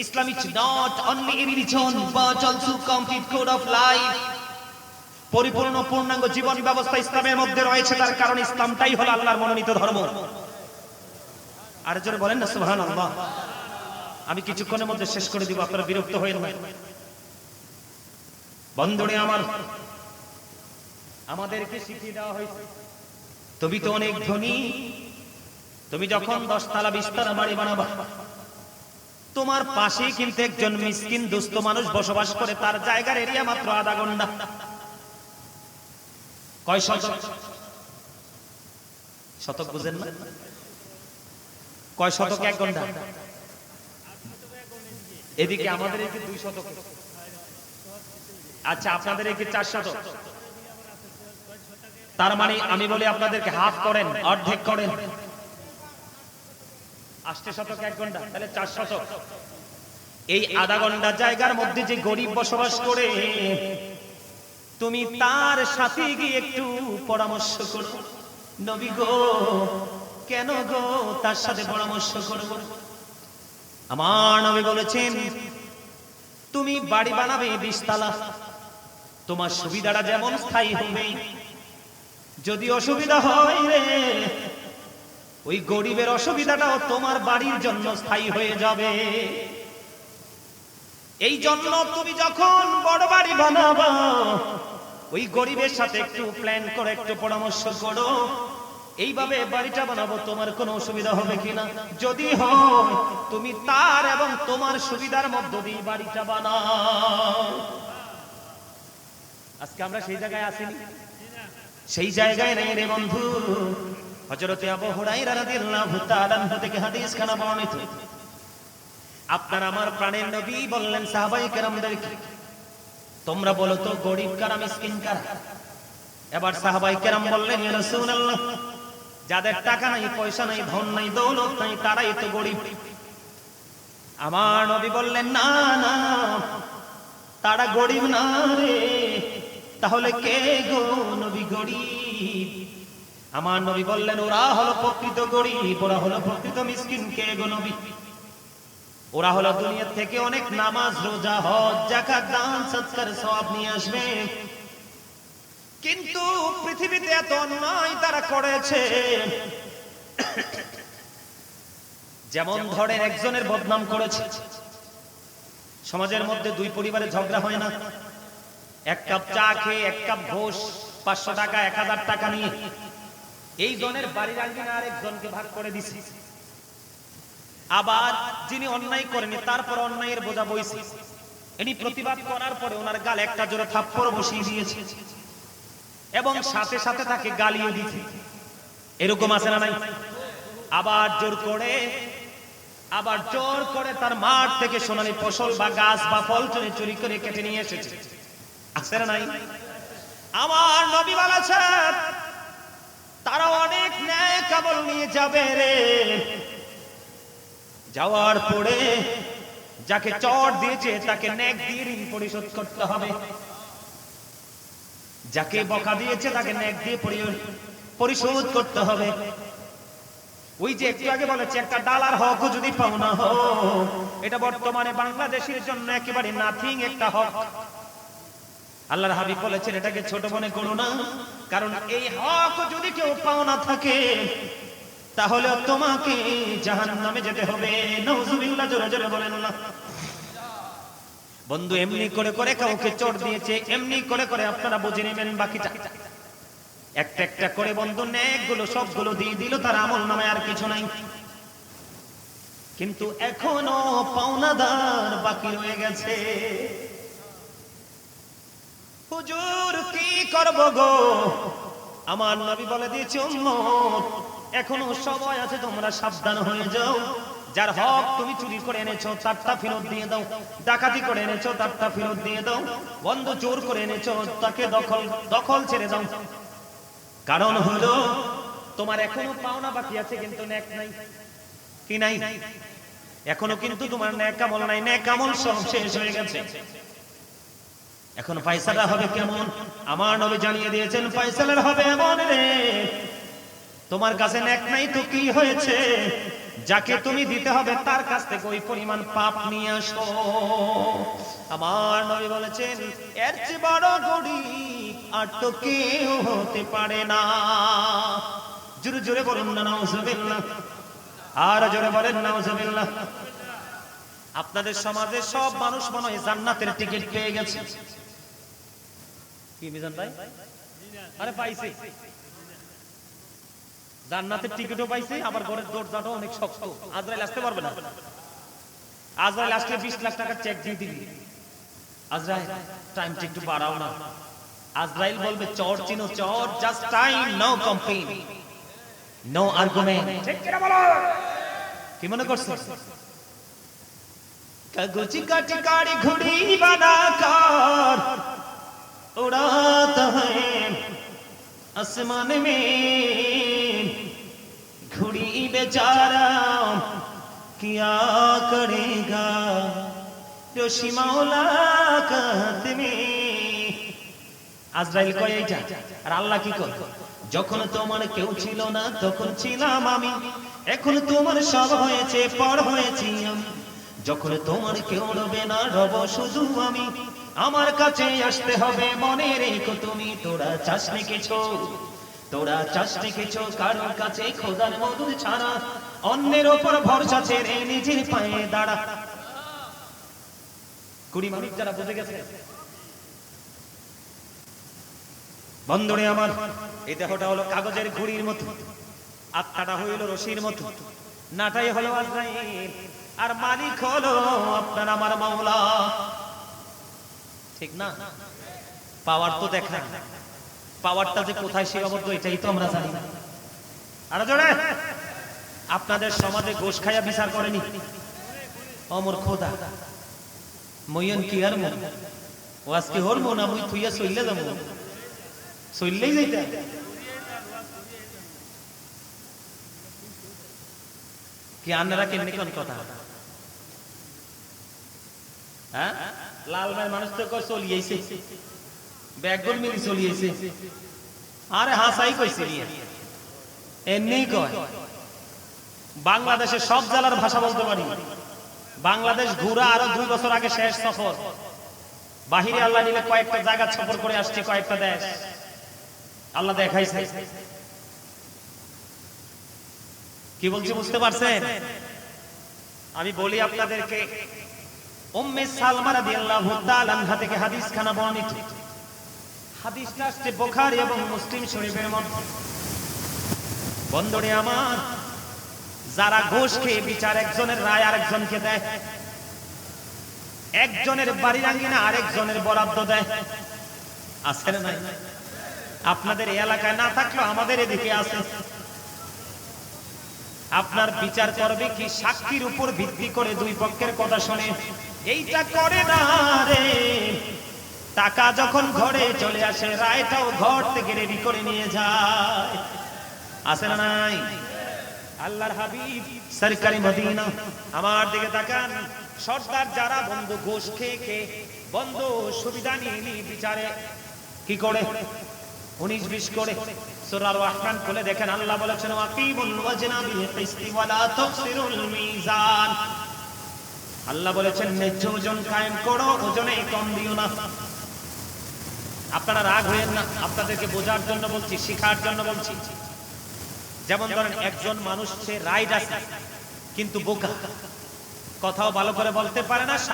Islam is not only a religion but also complete code of life. পরিপূর্ণ পূর্ণাঙ্গ জীবন ব্যবস্থা ইসলামের মধ্যে রয়েছে, তার কারণ ইসলামটাই হলো আল্লাহর মনোনীত ধর্ম। আর জোরে বলেন না সুবহানাল্লাহ। আমি কিছুক্ষণের মধ্যে শেষ করে দিব, আপনারা বিরক্ত হবেন না। বন্ধুরে আমার, আমাদেরকে শিখিয়ে দেওয়া হয়েছে, তুমি তো অনেক ধনী, তুমি যখন 10 তলা 20 তলা বাড়ি বানাবা, তোমার পাশেই কিন্তু একজন মিসকিন দুস্থ মানুষ বসবাস করে, তার জায়গার এরিয়া মাত্র আধা ঘন্টা। কয় শতক? শতক বুঝেন না? কয় শতক? 1 ঘন্টা। এদিকে আমাদের এদিকে 2 শতক। আচ্ছা, আপনাদের এদিকে 4 শতক। তার মানে আমি বলি আপনাদেরকে হাফ করেন, অর্ধেক করেন। 8 শতক 1 ঘন্টা, তাহলে 4 শতক। এই আধা ঘন্টা জায়গার মধ্যে যে গরিব বসবাস করে, তুমি তার সাথে গিয়ে একটু পরামর্শ করো। নবী গো, কেন গো তার সাথে পরামর্শ করব? আমার নবী বলেছেন, তুমি বাড়ি বানাবে 20 তলা, তোমার সুবিধাটা যেমন স্থায়ী হবে, যদি অসুবিধা হয় রে, ওই গরিবের অসুবিধাটাও তোমার বাড়ির জন্য স্থায়ী হয়ে যাবে। এই জন্য তুমি যখন বড় বাড়ি বানাবা, ওই গরিবের সাথে একটু প্ল্যান করে, একটু পরামর্শ করো, এইভাবে বাড়িটা বানাবো, তোমার কোনো অসুবিধা হবে কিনা। যদি হয়, তুমি তার এবং তোমার সুবিধার মধ্য দিয়ে বাড়িটা বানাও। আজকে আমরা সেই জায়গায় আসিনি, সেই জায়গায় নেই রে বন্ধু। হযরত আবু হুরায়রা রাদিয়াল্লাহু তাআলা আনহু থেকে হাদিস খানা বর্ণিত, আপনার আমার প্রাণের নবী বললেন সাহাবায়ে কেরামদেরকে, তোমরা বলো তো গরিব কারা, মিসকিন কারা? এবার সাহাবায়ে কেরাম বললেন, ইয়া রাসূলুল্লাহ, যাদের টাকা নাই, পয়সা নাই, ধন নাই, দৌলত নাই, তারাই তো গরিব। আমার নবী বললেন, না না, তারা গরিব না রে। তাহলে কে গো নবী গরিব? আমার নবী বললেন, ওরা হলো প্রকৃত গরিব, ওরা হলো প্রকৃত মিসকিন। কে গো নবী? ওরা হলো দুনিয়া থেকে অনেক নামাজ, রোজা, হজ, যাকাত, দান, সদকার সওয়াব নিয়ে আসবে, কিন্তু পৃথিবীতে এত অন্যায় তারা করেছে। যেমন ধরেন একজনের বদনাম করেছে, সমাজের মধ্যে 2 পরিবারে ঝগড়া হয় না, 1 কাপ চা খেয়ে 1 কাপ ঘোষ 500 টাকা 1000 টাকা নিয়ে এই জনের বাড়ির আঙ্গিনা আরেকজনকে ভাগ করে দিছে। আবার যিনি অন্যায় করেনি, তারপর অন্যায়ের বোঝা বইছে, ইনি প্রতিবাদ করার পরে ওনার গালে একটা জোরে থাপ্পড় বসিয়ে দিয়েছে এবং সাথে সাথে তাকে গালিও দিয়েছে। এরকম আছে না নাই? আবার জোর করে তার মাঠ থেকে সোনালী ফসল বা গাছ বা ফল চুরি করে কেটে নিয়ে এসেছে। আছে না নাই? আমার নবী বলেছেন, তারা অনেক ন্যায় কেবল নিয়ে যাবে রে, যাওয়ার পরে যাকে চট দিয়েছে তাকে নেক দিয়ে ঋণ পরিশোধ করতে হবে, যাকে বকা দিয়েছে তাকে নেক দিয়ে পরিশোধ করতে হবে। ওই যে একটু আগে বলেছে একটা ডালার হক যদি পাও না হো, এটা বর্তমানে বাংলাদেশের জন্য একেবারে নাথিং একটা হক। আল্লাহর হাবিব বলেছেন এটাকে ছোট মনে করো না, কারণ এই হক যদি কেউ পাও না থাকে তাহলে তোমাকে জাহান্নামে যেতে হবে। নাউজুবিল্লাহ, জোরে জোরে বলেন না। বন্ধু এমনি করে করে কাউকে চোট দিয়েছে, এমনি করে করে আপনারা বুঝে নেবেন বাকিটা। একটা একটা করে বন্ধু নেকগুলো সবগুলো দিয়ে দিল তার আমল নামে, আর কিছু নাই। কিন্তু এখনো পাওনাদার বাকি রয়ে গেছে। হুজুর কি করব গো? আমার নবী বলে দিয়েছে উম্মত এখনো সময় আছে, তোমরা সাবধান হয়ে যাও। যার হক তুমি চুরি করে এনেছো তারটা ফেরত দিয়ে দাও, ডাকাতি করে এনেছো তারটা ফেরত দিয়ে দাও, বন্ধু চোর করে এনেছো তাকে দখল ছেড়ে দাও। কারণ হলো তোমার এখনো পাওনা বাকি আছে, কিন্তু নেক নাই। কি নাই? এখনো কিন্তু তোমার নেক আমল নাই, নেক আমল সব শেষ হয়ে গেছে। এখন ফয়সালা হবে কেমন? আমার নবী জানিয়ে দিয়েছেন ফয়সালা হবে এমন রে, তোমার কাছে নেক নাই তো কি হয়েছে, যাকে তুমি দিতে হবে তার কাছ থেকে ওই পরিমাণ পাপ নিয়ে আসো। আমার নবী বলেছেন এর চেয়ে বড় গরিব আর তো কেউ হতে পারে না। জোরে জোরে বলুন না নাউজুবিল্লাহ, আর জোরে বলেন নাউজুবিল্লাহ। আপনাদের সমাজে সব মানুষ মনে হয় জান্নাতের টিকিট পেয়ে গেছে। কি মিজান ভাই? আরে পাইছে, জান্নাতের টিকিটও পাইছে, আবার ঘরের দরজাটাও অনেক শক্ত। আজরাইল আসতে পারবে না। আজরাইল আসলে 20 লাখ টাকার চেক দিয়ে দিবি। আজরাইল টাইমটা একটু বাড়াও না। আজরাইল বলবে চোর চিনো চোর, just time, no complain, no argument. ঠিক কি না বলো? কি মনে করছো? কাগজি কাটি কাড়ি ঘুড়ি বানাकर उड़ाता है आसमान में, घुड़ी बेचारा क्या करेगा रोशी मौला का हाथ में। আজরাইল কয় এইটা, আর আল্লাহ কি কয়? যখন তোমার কেউ ছিল না তখন ছিলাম আমি, এখন তোমার সব হয়েছে পর হয়েছি আমি। যখন তোমার কেউ রবে না রব শুধু আমি, আমার কাছে আসতে হবে মনে রেখো তুমি। তোরা চাসনি কিছু, তোরা চাসনি কিছু কারোর কাছে খোদার মধুর ছাড়া, অন্যের ওপর ভরসা ছেড়ে নিজের পায়ে দাঁড়া। 20 মিনিট যারা বুঝে গেছে বন্ধুরে আমার, এই দেহটা হলো কাগজের ঘুড়ির মতো, আত্মাটা হইল রশির মতো, নাটাই হলো আজরাইল, আর মালিক হলো আপনার আমার মাওলা। ঠিক না? পাওয়ার তো দেখা, পাওয়ারটা যে কোথায় সীমাবদ্ধ এটাই তো আমরা জানি না। আর জোরে, আপনাদের সমাজে গোশ খায়া বিচার করেনি অমর খোদা মইয়ন কি আর মন ও আজকে হল মন আমি থুইয়া সইলে যাব, সইলেই যাইতা। কি আন্নারা কেমনি কোন কথা? হ্যাঁ, লাল ভাই মানুষ তো কই চলিয়েছে, ব্যাগগুল মিলি চলিয়েছে। আরে হাসাই কইছে নিয়ে এমনি কয়। বাংলাদেশের সব জেলার ভাষা বলতে পারি। বাংলাদেশ ঘুরা আরো 2 বছর আগে শেষ সফর। বাহিরে আল্লাহ নিলে কয়েকটা জায়গা সফর করে আসছে, কয়েকটা দেশ আল্লাহ দেখাইছে। কি বলছি বুঝতে পারছেন? আমি বলি আপনাদেরকে, উম্মে সালমা রাদিয়াল্লাহু তাআলা আনহা থেকে হাদিস খানা বর্ণিত। হাদিসটা আসছে বুখারী এবং মুসলিম শরীফের মধ্যে। বন্ধুরে আমার, যারা ঘুষ খেয়ে বিচার একজনের রায় আরেকজনকে দেয়, একজনের বাড়ির আঙ্গিনা আরেকজনের বরাদ্দ দেয়, আছে না নাই? আপনাদের এই এলাকায় না থাকলেও আমাদের এদিকে আছে। আপনার বিচার করবে কি সাক্ষীর উপর ভিত্তি করে, 2 পক্ষের কথা শুনে? এইটা করে না রে। টাকা যখন ঘরে চলে আসে রায়টাও ঘর থেকে রেডি করে নিয়ে যায়, আছে না নাই? আল্লাহর হাবিব সরকারি মদিনা আমার দিকে তাকান। সর্দার যারা বন্ধু ঘুষ খেয়ে খেয়ে বন্ধু সুবিধা নিয়ে নিয়ে বিচারে কি করে 19-20 করে সূরা রহমান খুলে দেখেন, আল্লাহ বলেছেন ওয়াকিমুল ওয়াজনা বিল কিসতি ওয়ালা তুখসিরুল মিজান। আল্লাহ বলেছেন ন্যায্য ওজন কায়েম করো, ওজনে কম দিও না। আপনারা রাগ হয়েন না, আপনাদেরকে বোঝার জন্য বলছি, শেখার জন্য বলছি। যেমন ধরেন একজন মানুষ সে রাইড আছে কিন্তু বোকা, কথাও ভালো করে বলতে পারে না,